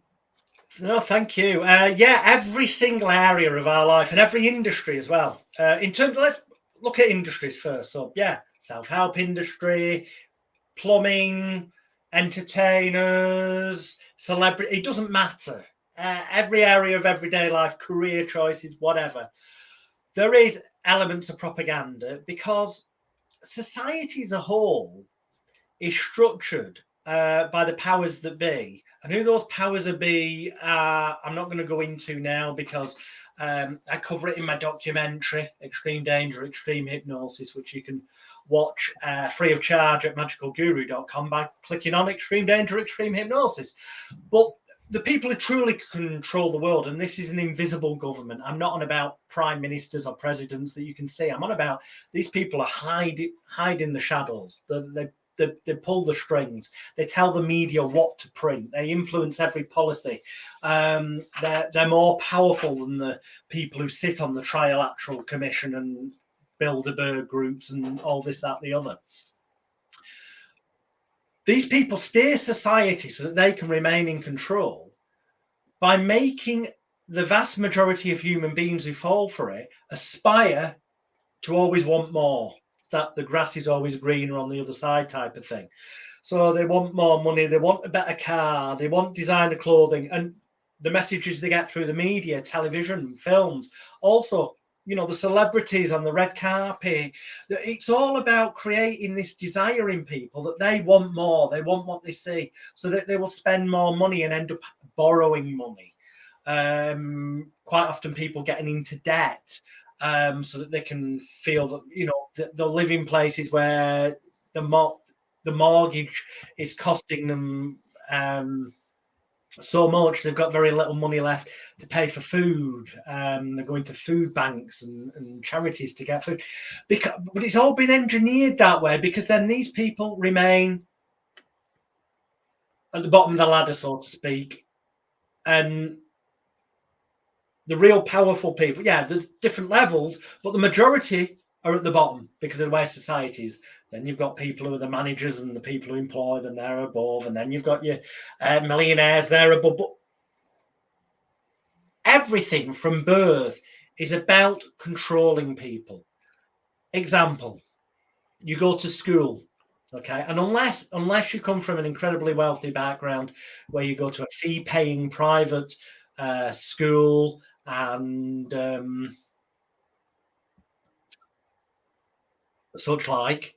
No, thank you. Yeah, every single area of our life and every industry as well. In terms of, let's look at industries first. So yeah, self-help industry, plumbing, entertainers, celebrity, it doesn't matter. Every area of everyday life, career choices, whatever. There is elements of propaganda because society as a whole is structured by the powers that be. And who those powers that be are, I'm not going to go into now because I cover it in my documentary, Extreme Danger, Extreme Hypnosis, which you can watch free of charge at magicalguru.com by clicking on Extreme Danger, Extreme Hypnosis. But the people who truly control the world, and this is an invisible government. I'm not on about prime ministers or presidents that you can see. I'm on about these people are hiding the shadows. They pull the strings. They tell the media what to print. They influence every policy. They're more powerful than the people who sit on the Trilateral Commission and Bilderberg groups and all this, that, the other. These people steer society so that they can remain in control by making the vast majority of human beings who fall for it aspire to always want more. That the grass is always greener on the other side type of thing. So they want more money, they want a better car, they want designer clothing, and the messages they get through the media, television, films, also, you know, the celebrities on the red carpet. It's all about creating this desire in people that they want more, they want what they see, so that they will spend more money and end up borrowing money. Quite often people getting into debt so that they can feel that, you know, they'll live in places where the mortgage is costing them so much they've got very little money left to pay for food. They're going to food banks and charities to get food, but it's all been engineered that way, because then these people remain at the bottom of the ladder, so to speak, and the real powerful people, yeah, there's different levels, but the majority are at the bottom because of the way society is. Then you've got people who are the managers and the people who employ them, they're above, and then you've got your millionaires, they're above. But everything from birth is about controlling people. Example, you go to school, okay, and unless you come from an incredibly wealthy background where you go to a fee-paying private school and such like,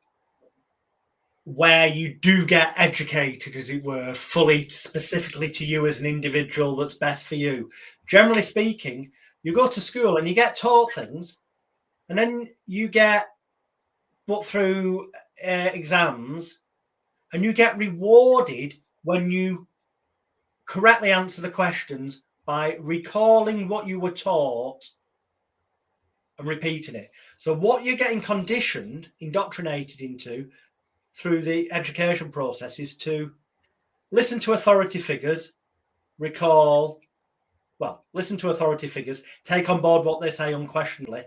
where you do get educated, as it were, fully specifically to you as an individual that's best for you. Generally speaking, you go to school and you get taught things, and then you get put through exams, and you get rewarded when you correctly answer the questions by recalling what you were taught and repeating it. So what you're getting conditioned, indoctrinated into through the education process is to listen to authority figures, listen to authority figures, take on board what they say unquestionably,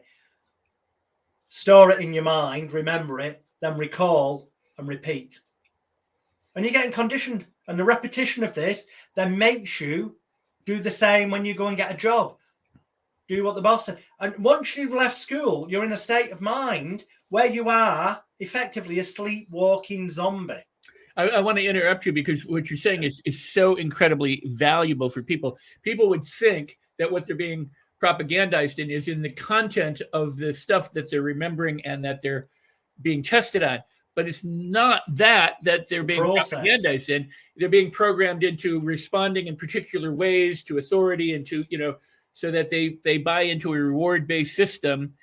store it in your mind, remember it, then recall and repeat. And you're getting conditioned. And the repetition of this then makes you do the same when you go and get a job. Do what the boss said. And once you've left school, you're in a state of mind where you are effectively a sleepwalking zombie. I want to interrupt you because what you're saying is so incredibly valuable for people. People would think that what they're being propagandized in is in the content of the stuff that they're remembering and that they're being tested on. But it's not that they're being propagandized in. They're being programmed into responding in particular ways to authority and to, you know, so that they buy into a reward-based system.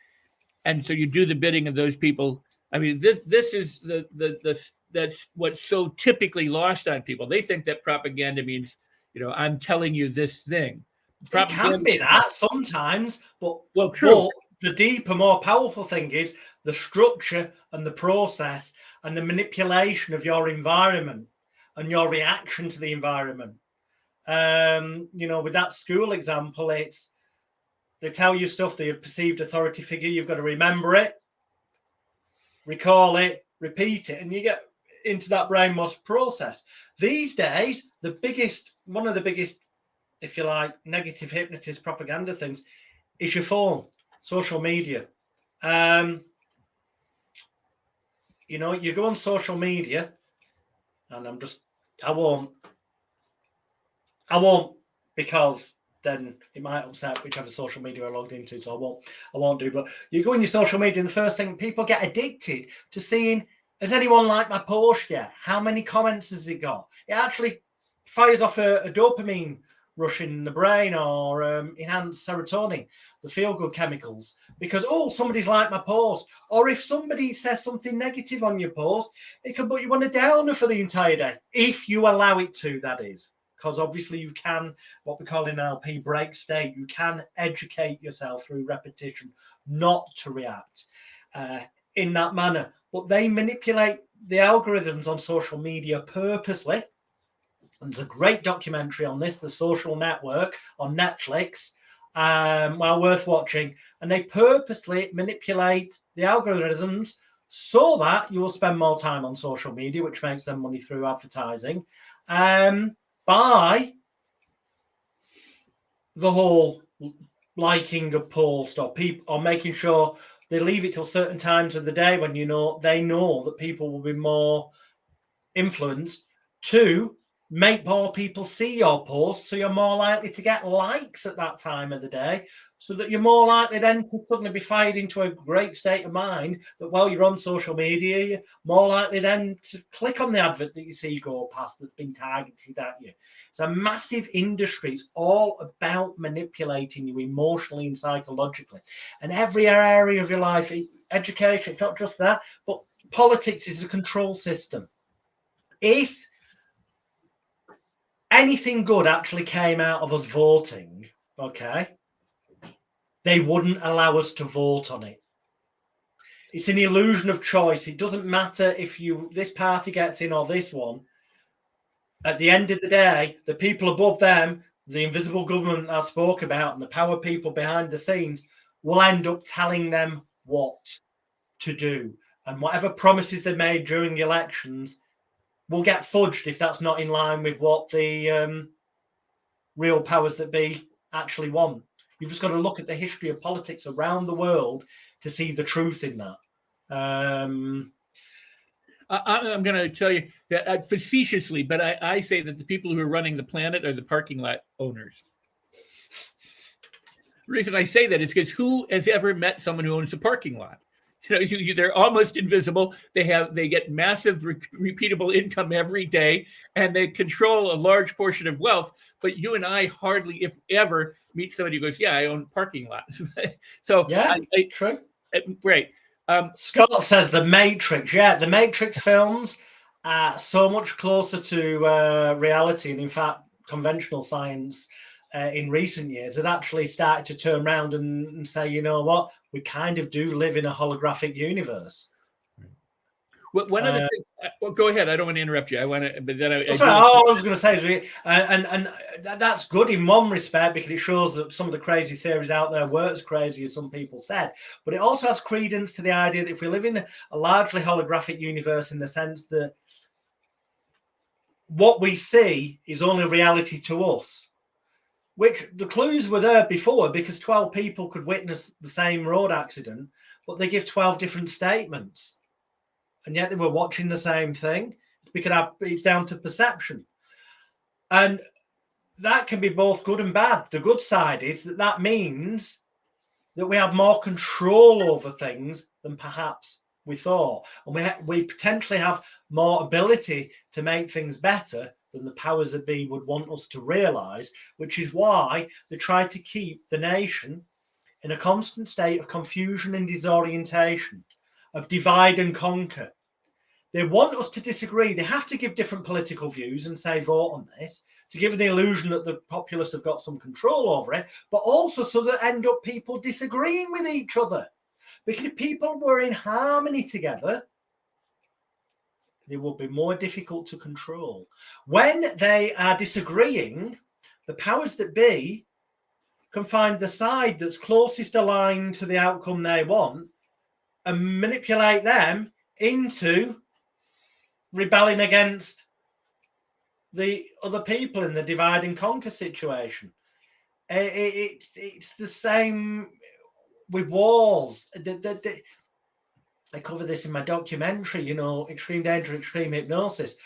And so you do the bidding of those people. I mean, this is that's what's so typically lost on people. They think that propaganda means, you know, I'm telling you this thing. Propaganda, it can be that sometimes, but true. But the deeper, more powerful thing is the structure and the process and the manipulation of your environment and your reaction to the environment. You know, with that school example, it's they tell you stuff, the perceived authority figure, you've got to remember it, recall it, repeat it, and you get into that brainwash process. These days, one of the biggest, if you like, negative hypnotist propaganda things is your phone, social media. You know, you go on social media, and I won't because then it might upset whichever social media I logged into, so I won't do. But you go on your social media, and the first thing, people get addicted to seeing, has anyone liked my post yet? How many comments has it got? It actually fires off a dopamine rush in the brain, or enhanced serotonin, the feel-good chemicals, because, somebody's liked my post. Or if somebody says something negative on your post, it can put you on a downer for the entire day, if you allow it to, that is. Because obviously you can, what we call in NLP, break state. You can educate yourself through repetition not to react in that manner. But they manipulate the algorithms on social media purposely. And there's a great documentary on this, The Social Network, on Netflix, well worth watching. And they purposely manipulate the algorithms so that you will spend more time on social media, which makes them money through advertising, by the whole liking a post or making sure they leave it till certain times of the day when they know that people will be more influenced to make more people see your post, so you're more likely to get likes at that time of the day, so that you're more likely then to suddenly be fired into a great state of mind that while you're on social media, you're more likely then to click on the advert that you see go past that's been targeted at you. It's a massive industry. It's all about manipulating you emotionally and psychologically. And every area of your life, education, not just that, but politics is a control system. If anything good actually came out of us voting, okay, they wouldn't allow us to vote on it. It's an illusion of choice. It doesn't matter if this party gets in or this one. At the end of the day, the people above them, the invisible government I spoke about, and the power people behind the scenes will end up telling them what to do. And whatever promises they made during the elections will get fudged if that's not in line with what the real powers that be actually want. You've just got to look at the history of politics around the world to see the truth in that. I'm going to tell you that facetiously, but I say that the people who are running the planet are the parking lot owners. The reason I say that is because who has ever met someone who owns a parking lot? They're almost invisible. They get massive repeatable income every day, and they control a large portion of wealth. But you and I hardly, if ever, meet somebody who goes, "Yeah, I own parking lots." So yeah, true. Great. Scott says The Matrix. Yeah, the Matrix films are so much closer to reality, and in fact, conventional science in recent years had actually started to turn around and say, you know what, we kind of do live in a holographic universe. One of the things, well, go ahead. I don't want to interrupt you. I want to, but then I was going to say, and that's good in one respect because it shows that some of the crazy theories out there weren't as crazy as some people said. But it also has credence to the idea that if we live in a largely holographic universe, in the sense that what we see is only reality to us, which the clues were there before because 12 people could witness the same road accident, but they give 12 different statements. And yet they were watching the same thing. It's down to perception. And that can be both good and bad. The good side is that means that we have more control over things than perhaps we thought. And we potentially have more ability to make things better than the powers that be would want us to realize, which is why they try to keep the nation in a constant state of confusion and disorientation, of divide and conquer. They want us to disagree. They have to give different political views and say, vote on this, to give the illusion that the populace have got some control over it, but also so that end up people disagreeing with each other. Because if people were in harmony together, they will be more difficult to control. When they are disagreeing, the powers that be can find the side that's closest aligned to the outcome they want and manipulate them into rebelling against the other people in the divide and conquer situation. It's the same with wars. I cover this in my documentary, Extreme Danger, Extreme Hypnosis.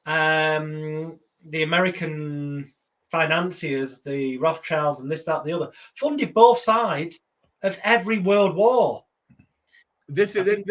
The American financiers, the Rothschilds and this, that, the other, funded both sides of every world war. That's a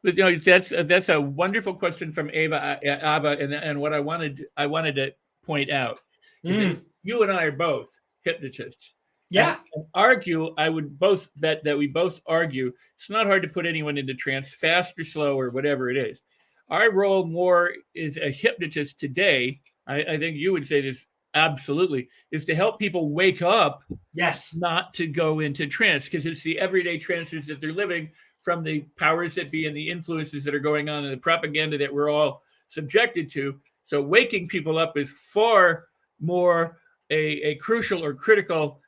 question. That's a wonderful question from Ava, and what I wanted to point out is that you and I are both hypnotists. Yeah. And I would both bet that we both argue it's not hard to put anyone into trance, fast or slow or whatever it is. Our role more is a hypnotist today. I think you would say this absolutely, is to help people wake up. Yes. Not to go into trance, because it's the everyday trances that they're living from the powers that be and the influences that are going on and the propaganda that we're all subjected to. So waking people up is far more a crucial or critical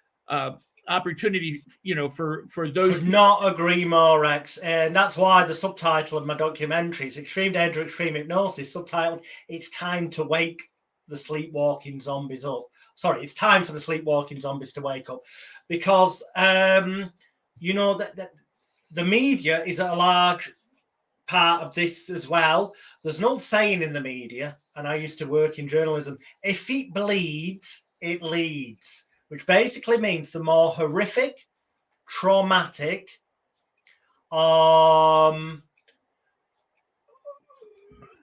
opportunity, for those. Could not agree more, Rex. And that's why the subtitle of my documentary is Extreme Danger, Extreme Hypnosis, subtitled, It's Time to Wake the Sleepwalking Zombies Up. Sorry, it's time for the sleepwalking zombies to wake up. Because, that the media is a large part of this as well. There's an old saying in the media, and I used to work in journalism: if it bleeds, it leads, which basically means the more horrific, traumatic,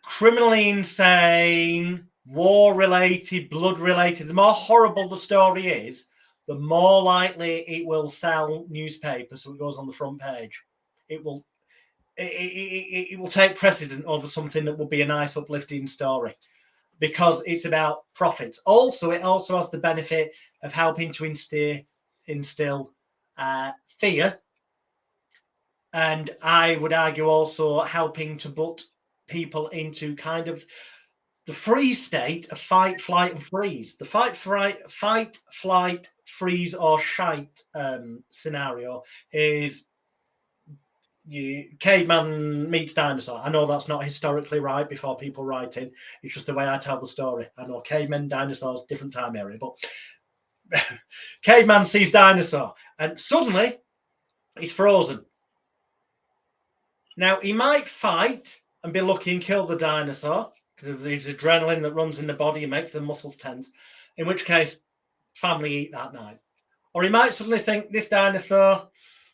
criminally insane, war-related, blood-related, the more horrible the story is, the more likely it will sell newspapers, so it goes on the front page. It will take precedent over something that will be a nice, uplifting story, because it's about profits. Also, it also has the benefit of helping to instill fear, and I would argue also helping to put people into kind of the freeze state of fight, flight, and freeze. The fight, flight, freeze, or shite scenario is caveman meets dinosaur. I know that's not historically right before people write in. It's just the way I tell the story. I know cavemen, dinosaurs, different time area, but caveman sees dinosaur and suddenly he's frozen. Now, he might fight and be lucky and kill the dinosaur because there's adrenaline that runs in the body and makes the muscles tense, in which case family eat that night. Or he might suddenly think, this dinosaur,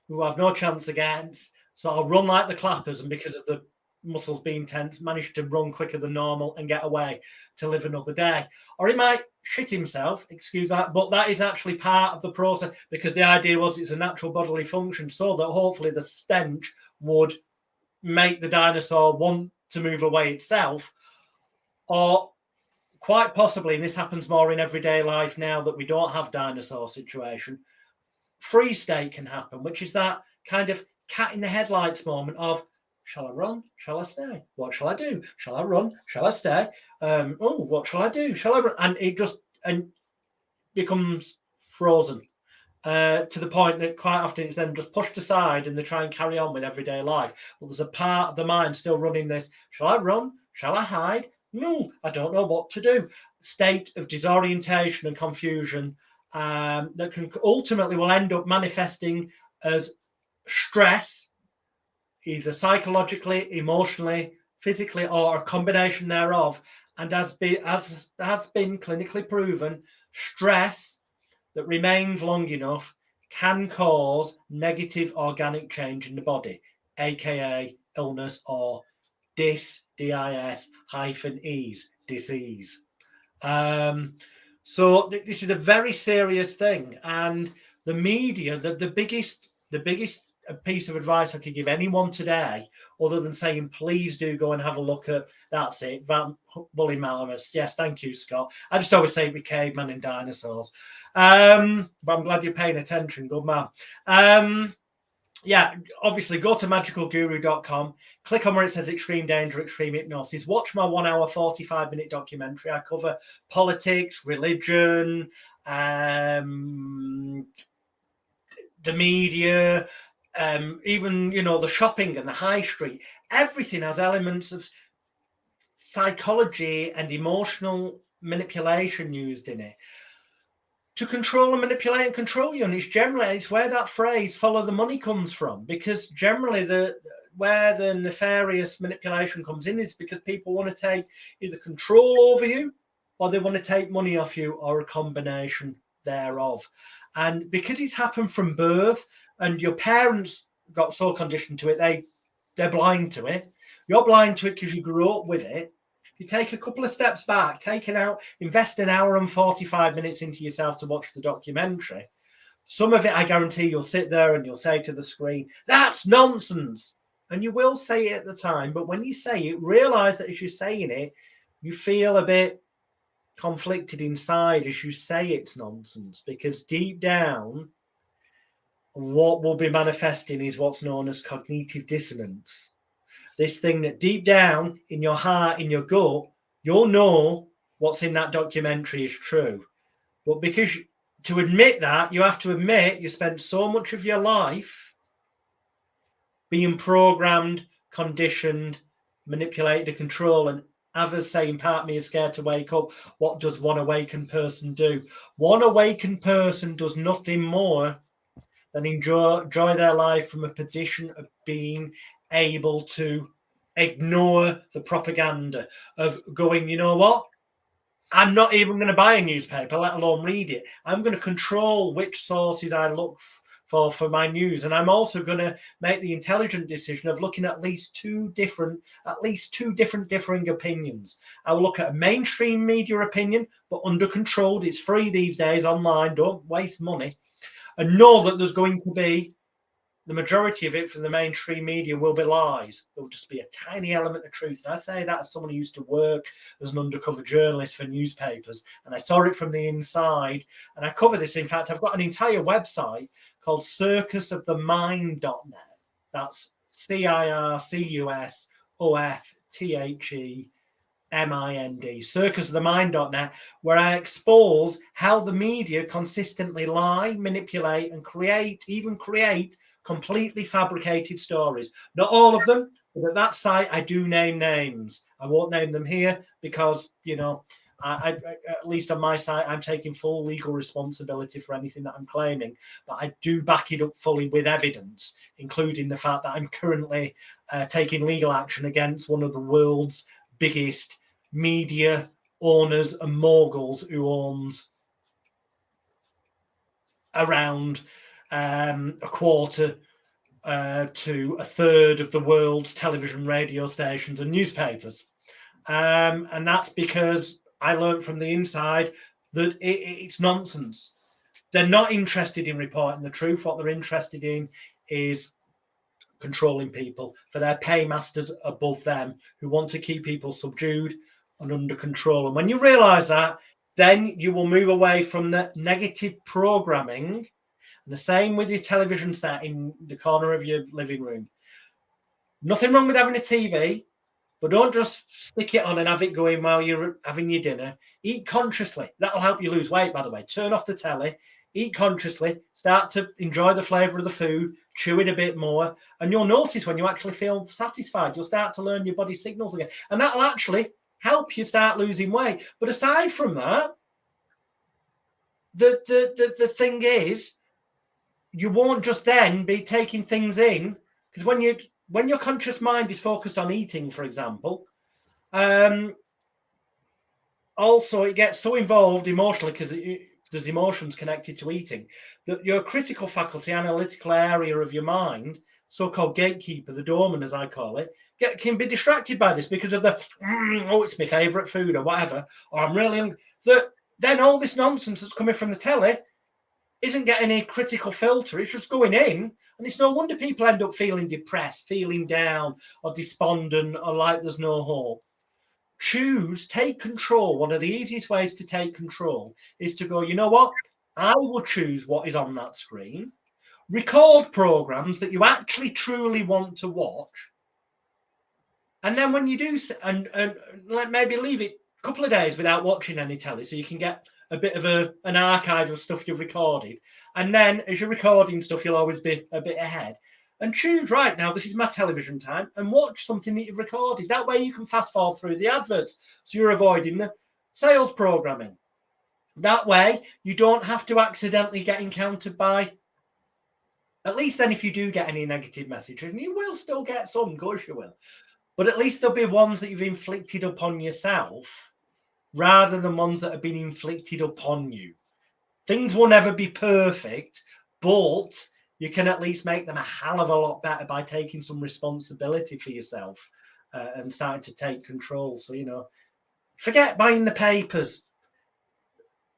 who I have no chance against, so I'll run like the clappers, and because of the muscles being tense, manage to run quicker than normal and get away to live another day. Or he might shit himself, excuse that, but that is actually part of the process, because the idea was it's a natural bodily function, so that hopefully the stench would make the dinosaur want to move away itself. Or quite possibly, and this happens more in everyday life now that we don't have dinosaur situation, freeze state can happen, which is that kind of cat in the headlights moment of, shall I run? Shall I stay? What shall I do? Shall I run? Shall I stay? What shall I do? Shall I run? And it just becomes frozen to the point that quite often it's then just pushed aside and they try and carry on with everyday life. But there's a part of the mind still running this, shall I run? Shall I hide? No, I don't know what to do. State of disorientation and confusion that can ultimately will end up manifesting as stress, either psychologically, emotionally, physically, or a combination thereof. And as has been clinically proven, stress that remains long enough can cause negative organic change in the body, aka illness or dis-ease, disease. So this is a very serious thing, and the media, the biggest piece of advice I could give anyone today, other than saying please do go and have a look at, that's it, Woolly Mammoths. Yes, thank you, Scott. I just always say it with cavemen and dinosaurs, but I'm glad you're paying attention. Good man. Yeah, obviously go to magicalguru.com, click on where it says Extreme Danger, Extreme Hypnosis. Watch my 1 hour, 45-minute documentary. I cover politics, religion, the media, even, the shopping and the high street. Everything has elements of psychology and emotional manipulation used in it to control and manipulate and control you. And it's where that phrase "follow the money" comes from, because generally where the nefarious manipulation comes in is because people want to take either control over you or they want to take money off you, or a combination thereof. And because it's happened from birth and your parents got so conditioned to it, they're blind to it. You're blind to it because you grew up with it. You take a couple of steps back, invest an hour and 45 minutes into yourself to watch the documentary. Some of it, I guarantee, you'll sit there and you'll say to the screen, that's nonsense. And you will say it at the time. But when you say it, realize that as you're saying it, you feel a bit conflicted inside as you say it's nonsense, because deep down, what will be manifesting is what's known as cognitive dissonance. This thing that deep down in your heart, in your gut, you'll know what's in that documentary is true. But because to admit that, you have to admit you spent so much of your life being programmed, conditioned, manipulated, and controlled. And others saying, part of me is scared to wake up. What does one awakened person do? One awakened person does nothing more than enjoy their life from a position of being able to ignore the propaganda of going, you know what? I'm not even going to buy a newspaper, let alone read it. I'm going to control which sources I look for my news. And I'm also going to make the intelligent decision of looking at least two different differing opinions. I will look at a mainstream media opinion, but under controlled. It's free these days online. Don't waste money. And know that there's going to be the majority of it from the mainstream media will be lies. There will just be a tiny element of truth. And I say that as someone who used to work as an undercover journalist for newspapers, and I saw it from the inside. And I cover this. In fact, I've got an entire website called circusofthemind.net. That's CIRCUSOFTHEMIND, circusofthemind.net, where I expose how the media consistently lie, manipulate, and create completely fabricated stories. Not all of them, but at that site I do name names. I won't name them here because, you know, I at least on my site, I'm taking full legal responsibility for anything that I'm claiming, but I do back it up fully with evidence, including the fact that I'm currently taking legal action against one of the world's biggest media owners and moguls, who owns around a quarter to a third of the world's television, radio stations and newspapers. And that's because I learned from the inside that it's nonsense. They're not interested in reporting the truth. What they're interested in is controlling people for their paymasters above them, who want to keep people subdued and under control. And when you realize that, then you will move away from the negative programming. And the same with your television set in the corner of your living room. Nothing wrong with having a TV, but don't just stick it on and have it going while you're having your dinner. Eat consciously. That'll help you lose weight, by the way. Turn off the telly, eat consciously, start to enjoy the flavour of the food, chew it a bit more, and you'll notice when you actually feel satisfied, you'll start to learn your body signals again. And that'll actually help you start losing weight. But aside from that, the thing is, you won't just then be taking things in, because when your conscious mind is focused on eating, for example, also it gets so involved emotionally, because there's emotions connected to eating, that your critical faculty, analytical area of your mind, so-called gatekeeper, the doorman as I call it, can be distracted by this because of the it's my favorite food or whatever, or I'm really then all this nonsense that's coming from the telly isn't getting a critical filter. It's just going in, and it's no wonder people end up feeling depressed, feeling down, or despondent, or like there's no hope. Take control. One of the easiest ways to take control is to go, you know what? I will choose what is on that screen. Record programs that you actually truly want to watch. And then when you do, and maybe leave it a couple of days without watching any telly, so you can get a bit of an archive of stuff you've recorded. And then as you're recording stuff, you'll always be a bit ahead. And choose, right now, this is my television time, and watch something that you've recorded. That way you can fast forward through the adverts. So you're avoiding the sales programming. That way you don't have to accidentally get encountered by, at least then if you do get any negative messages, and you will still get some, of course you will. But at least there'll be ones that you've inflicted upon yourself, rather than ones that have been inflicted upon you. Things will never be perfect, but you can at least make them a hell of a lot better by taking some responsibility for yourself and starting to take control. So, you know, forget buying the papers.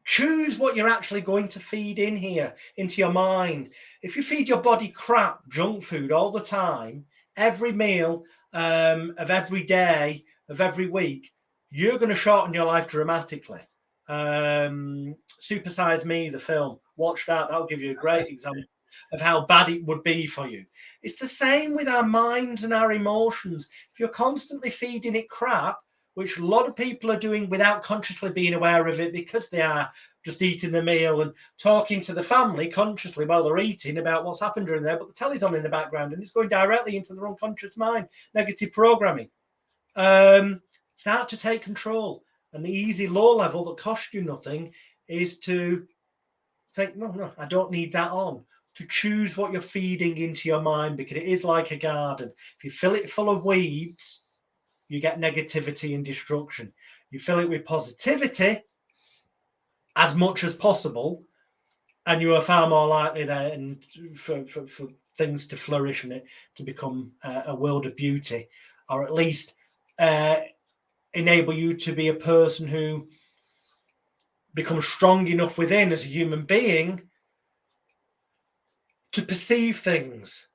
Choose what you're actually going to feed in here, into your mind. If you feed your body crap, junk food all the time, every meal of every day, of every week, you're going to shorten your life dramatically. Super Size Me, the film, watch that. That'll give you a great example of how bad it would be for you. It's the same with our minds and our emotions. If you're constantly feeding it crap, which a lot of people are doing without consciously being aware of it, because they are just eating the meal and talking to the family consciously while they're eating about what's happened during there, but the telly's on in the background and it's going directly into their unconscious mind, negative programming. Start to take control. And the easy low level that costs you nothing is to think, no, I don't need that on. To choose what you're feeding into your mind, because it is like a garden. If you fill it full of weeds, you get negativity and destruction. You fill it with positivity as much as possible, and you are far more likely then for things to flourish and it to become a world of beauty, or at least enable you to be a person who becomes strong enough within as a human being to perceive things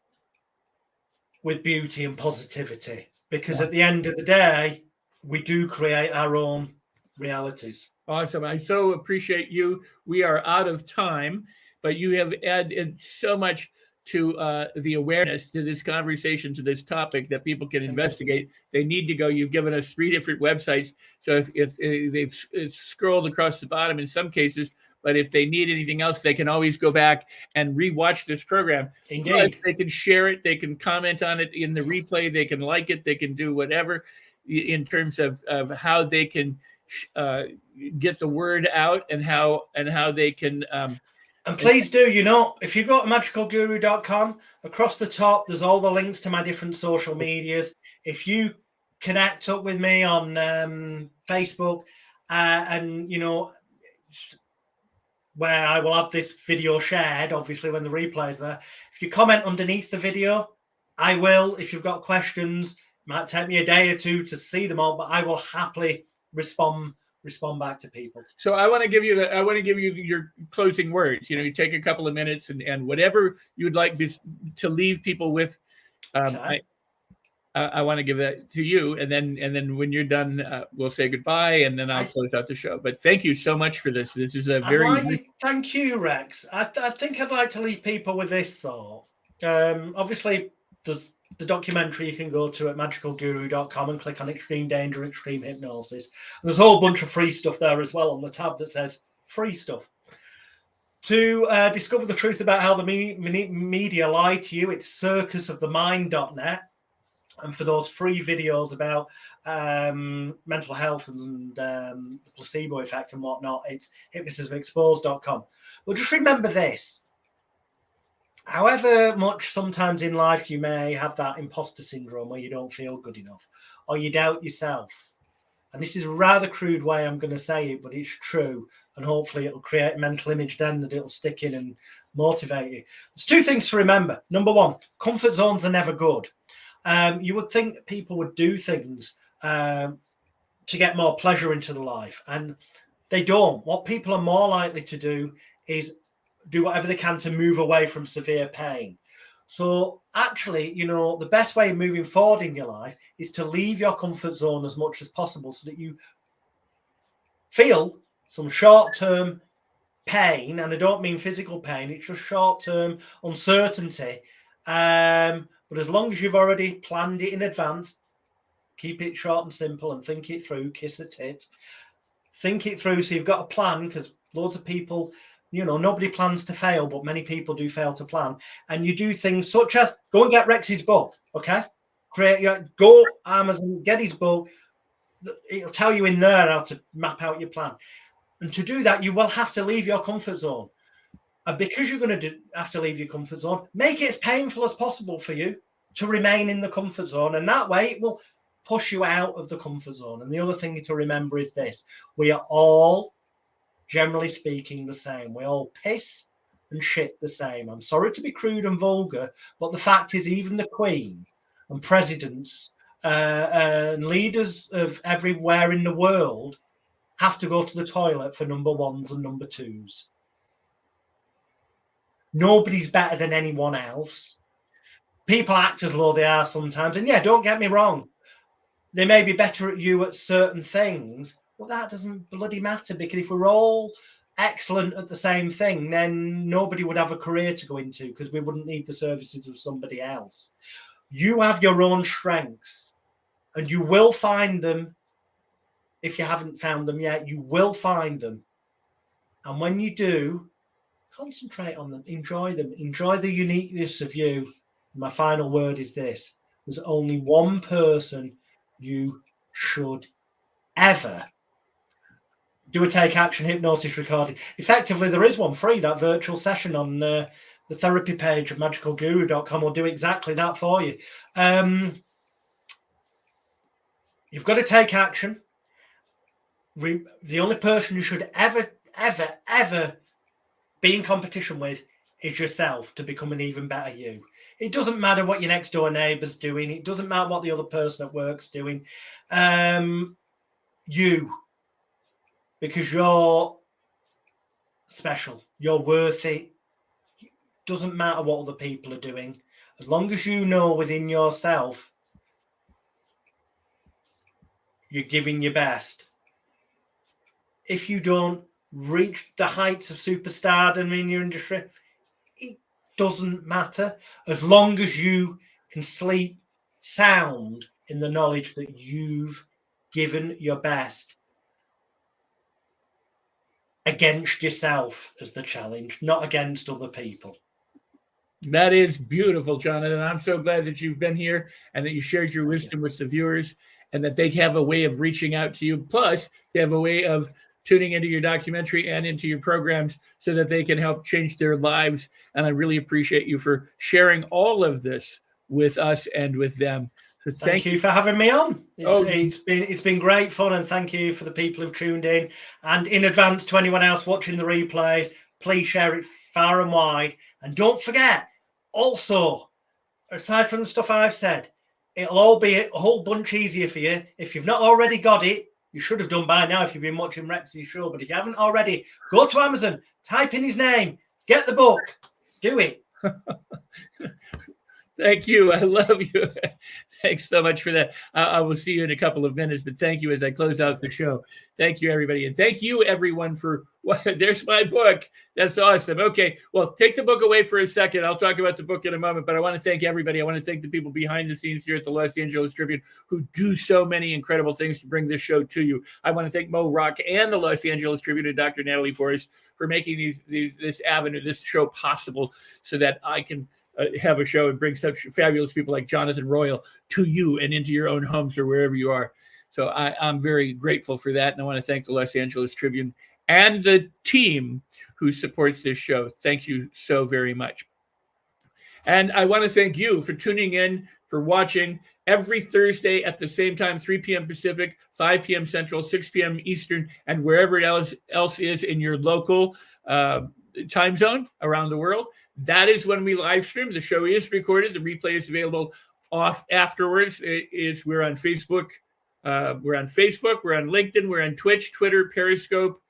with beauty and positivity. Because at the end of the day, we do create our own realities. Awesome. I so appreciate you. We are out of time, but you have added so much to the awareness to this conversation, to this topic that people can investigate. They need to go. You've given us 3 different websites. So if they've scrolled across the bottom in some cases, but if they need anything else, they can always go back and rewatch this program. Indeed. Plus, they can share it. They can comment on it in the replay. They can like it. They can do whatever in terms of how they can get the word out and how they can and please do, if you go to magicalguru.com, across the top there's all the links to my different social medias. If you connect up with me on Facebook and where I will have this video shared, obviously when the replay is there, if you comment underneath the video, I will. If you've got questions, it might take me a day or 2 to see them all, but I will happily respond back to people. So I want to give you your closing words. You take a couple of minutes and whatever you would like to leave people with. I want to give that to you, and then when you're done, we'll say goodbye, and then I'll close out the show. But thank you so much for this. This is a very thank you, Rex. I think I'd like to leave people with this thought. Obviously, there's the documentary you can go to at magicalguru.com and click on Extreme Danger, Extreme Hypnosis. And there's a whole bunch of free stuff there as well on the tab that says free stuff. To discover the truth about how the media lie to you, it's circusofthemind.net. And for those free videos about mental health and the placebo effect and whatnot, it's hypnotismexposed.com. But just remember this. However much sometimes in life you may have that imposter syndrome where you don't feel good enough or you doubt yourself. And this is a rather crude way I'm going to say it, but it's true. And hopefully it'll create a mental image then that it'll stick in and motivate you. There's 2 things to remember. Number 1, comfort zones are never good. You would think that people would do things to get more pleasure into the life, and they don't. What people are more likely to do is do whatever they can to move away from severe pain. So actually, the best way of moving forward in your life is to leave your comfort zone as much as possible so that you feel some short-term pain, and I don't mean physical pain, it's just short-term uncertainty. But as long as you've already planned it in advance, keep it short and simple and think it through, kiss a tit. Think it through so you've got a plan, because loads of people, nobody plans to fail, but many people do fail to plan. And you do things such as go and get Rex's book, okay? Go Amazon, get his book. It'll tell you in there how to map out your plan. And to do that, you will have to leave your comfort zone. And because you're going to have to leave your comfort zone, make it as painful as possible for you to remain in the comfort zone. And that way it will push you out of the comfort zone. And the other thing to remember is this. We are all, generally speaking, the same. We all piss and shit the same. I'm sorry to be crude and vulgar, but the fact is even the Queen and presidents and leaders of everywhere in the world have to go to the toilet for number 1s and number 2s. Nobody's better than anyone else. People act as though they are sometimes. And yeah, don't get me wrong. They may be better at you at certain things, but that doesn't bloody matter, because if we're all excellent at the same thing, then nobody would have a career to go into, because we wouldn't need the services of somebody else. You have your own strengths, and you will find them. If you haven't found them yet, you will find them. And when you do, concentrate on them, enjoy the uniqueness of you. My final word is this. There's only one person you should ever do a take action hypnosis recording. Effectively, there is one free, that virtual session on the therapy page of magicalguru.com will do exactly that for you. You've got to take action. The only person you should ever be in competition with is yourself to become an even better you. It doesn't matter what your next door neighbour's doing. It doesn't matter what the other person at work's doing. You, because you're special. You're worth it. It doesn't matter what other people are doing. As long as you know within yourself you're giving your best. If you don't reach the heights of superstardom in your industry, it doesn't matter. As long as you can sleep sound in the knowledge that you've given your best against yourself as the challenge, not against other people. That is beautiful, Jonathan. I'm so glad that you've been here and that you shared your wisdom with the viewers, and that they have a way of reaching out to you. Plus, they have a way of tuning into your documentary and into your programs so that they can help change their lives. And I really appreciate you for sharing all of this with us and with them. So thank you for having me on. It's been great fun, and thank you for the people who've tuned in. And in advance to anyone else watching the replays, please share it far and wide. And don't forget, also, aside from the stuff I've said, it'll all be a whole bunch easier for you. If you've not already got it, you should have done by now if you've been watching Rex's show. But if you haven't already, go to Amazon, type in his name, get the book, do it. Thank you. I love you. Thanks so much for that. I will see you in a couple of minutes, but thank you as I close out the show. Thank you, everybody. And thank you, everyone, for there's my book. That's awesome. Okay. Well, take the book away for a second. I'll talk about the book in a moment, but I want to thank everybody. I want to thank the people behind the scenes here at the Los Angeles Tribune who do so many incredible things to bring this show to you. I want to thank Mo Rock and the Los Angeles Tribune and Dr. Natalie Forrest for making this show possible so that I can have a show and bring such fabulous people like Jonathan Royle to you and into your own homes or wherever you are. So I'm very grateful for that. And I want to thank the Los Angeles Tribune and the team who supports this show. Thank you so very much. And I want to thank you for tuning in, for watching every Thursday at the same time, 3 p.m. Pacific, 5 p.m. Central, 6 p.m. Eastern, and wherever else is in your local time zone around the world. That is when we live stream. The show is recorded. The replay is available afterwards. We're on Facebook. We're on LinkedIn. We're on Twitch, Twitter, Periscope,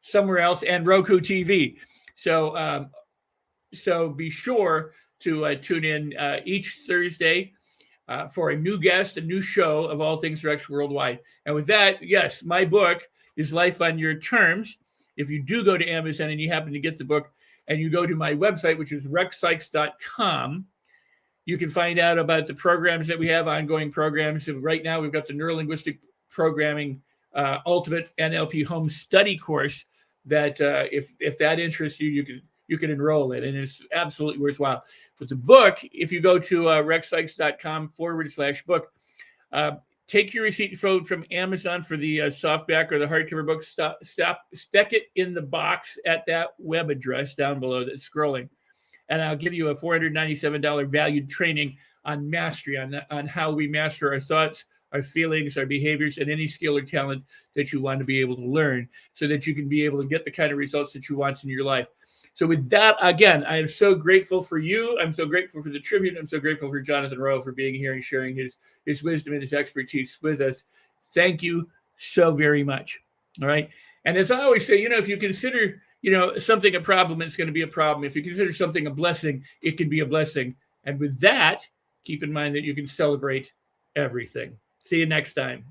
somewhere else, and Roku TV. So be sure to tune in each Thursday for a new guest, a new show of All Things Rex Worldwide. And with that, yes, my book is Life on Your Terms. If you do go to Amazon and you happen to get the book, and you go to my website, which is rexsikes.com, you can find out about the programs that we have, ongoing programs. And right now, we've got the Neurolinguistic Programming Ultimate NLP Home Study course that if that interests you, you can enroll in, and it's absolutely worthwhile. But the book, if you go to rexsikes.com/book, take your receipt from Amazon for the softback or the hardcover book. Stick it in the box at that web address down below that's scrolling. And I'll give you a $497 valued training on mastery, on how we master our thoughts, our feelings, our behaviors, and any skill or talent that you want to be able to learn so that you can be able to get the kind of results that you want in your life. So with that, again, I am so grateful for you. I'm so grateful for the Tribune. I'm so grateful for Jonathan Royle for being here and sharing his wisdom and his expertise with us. Thank you so very much. All right. And as I always say, if you consider, something a problem, it's going to be a problem. If you consider something a blessing, it can be a blessing. And with that, keep in mind that you can celebrate everything. See you next time.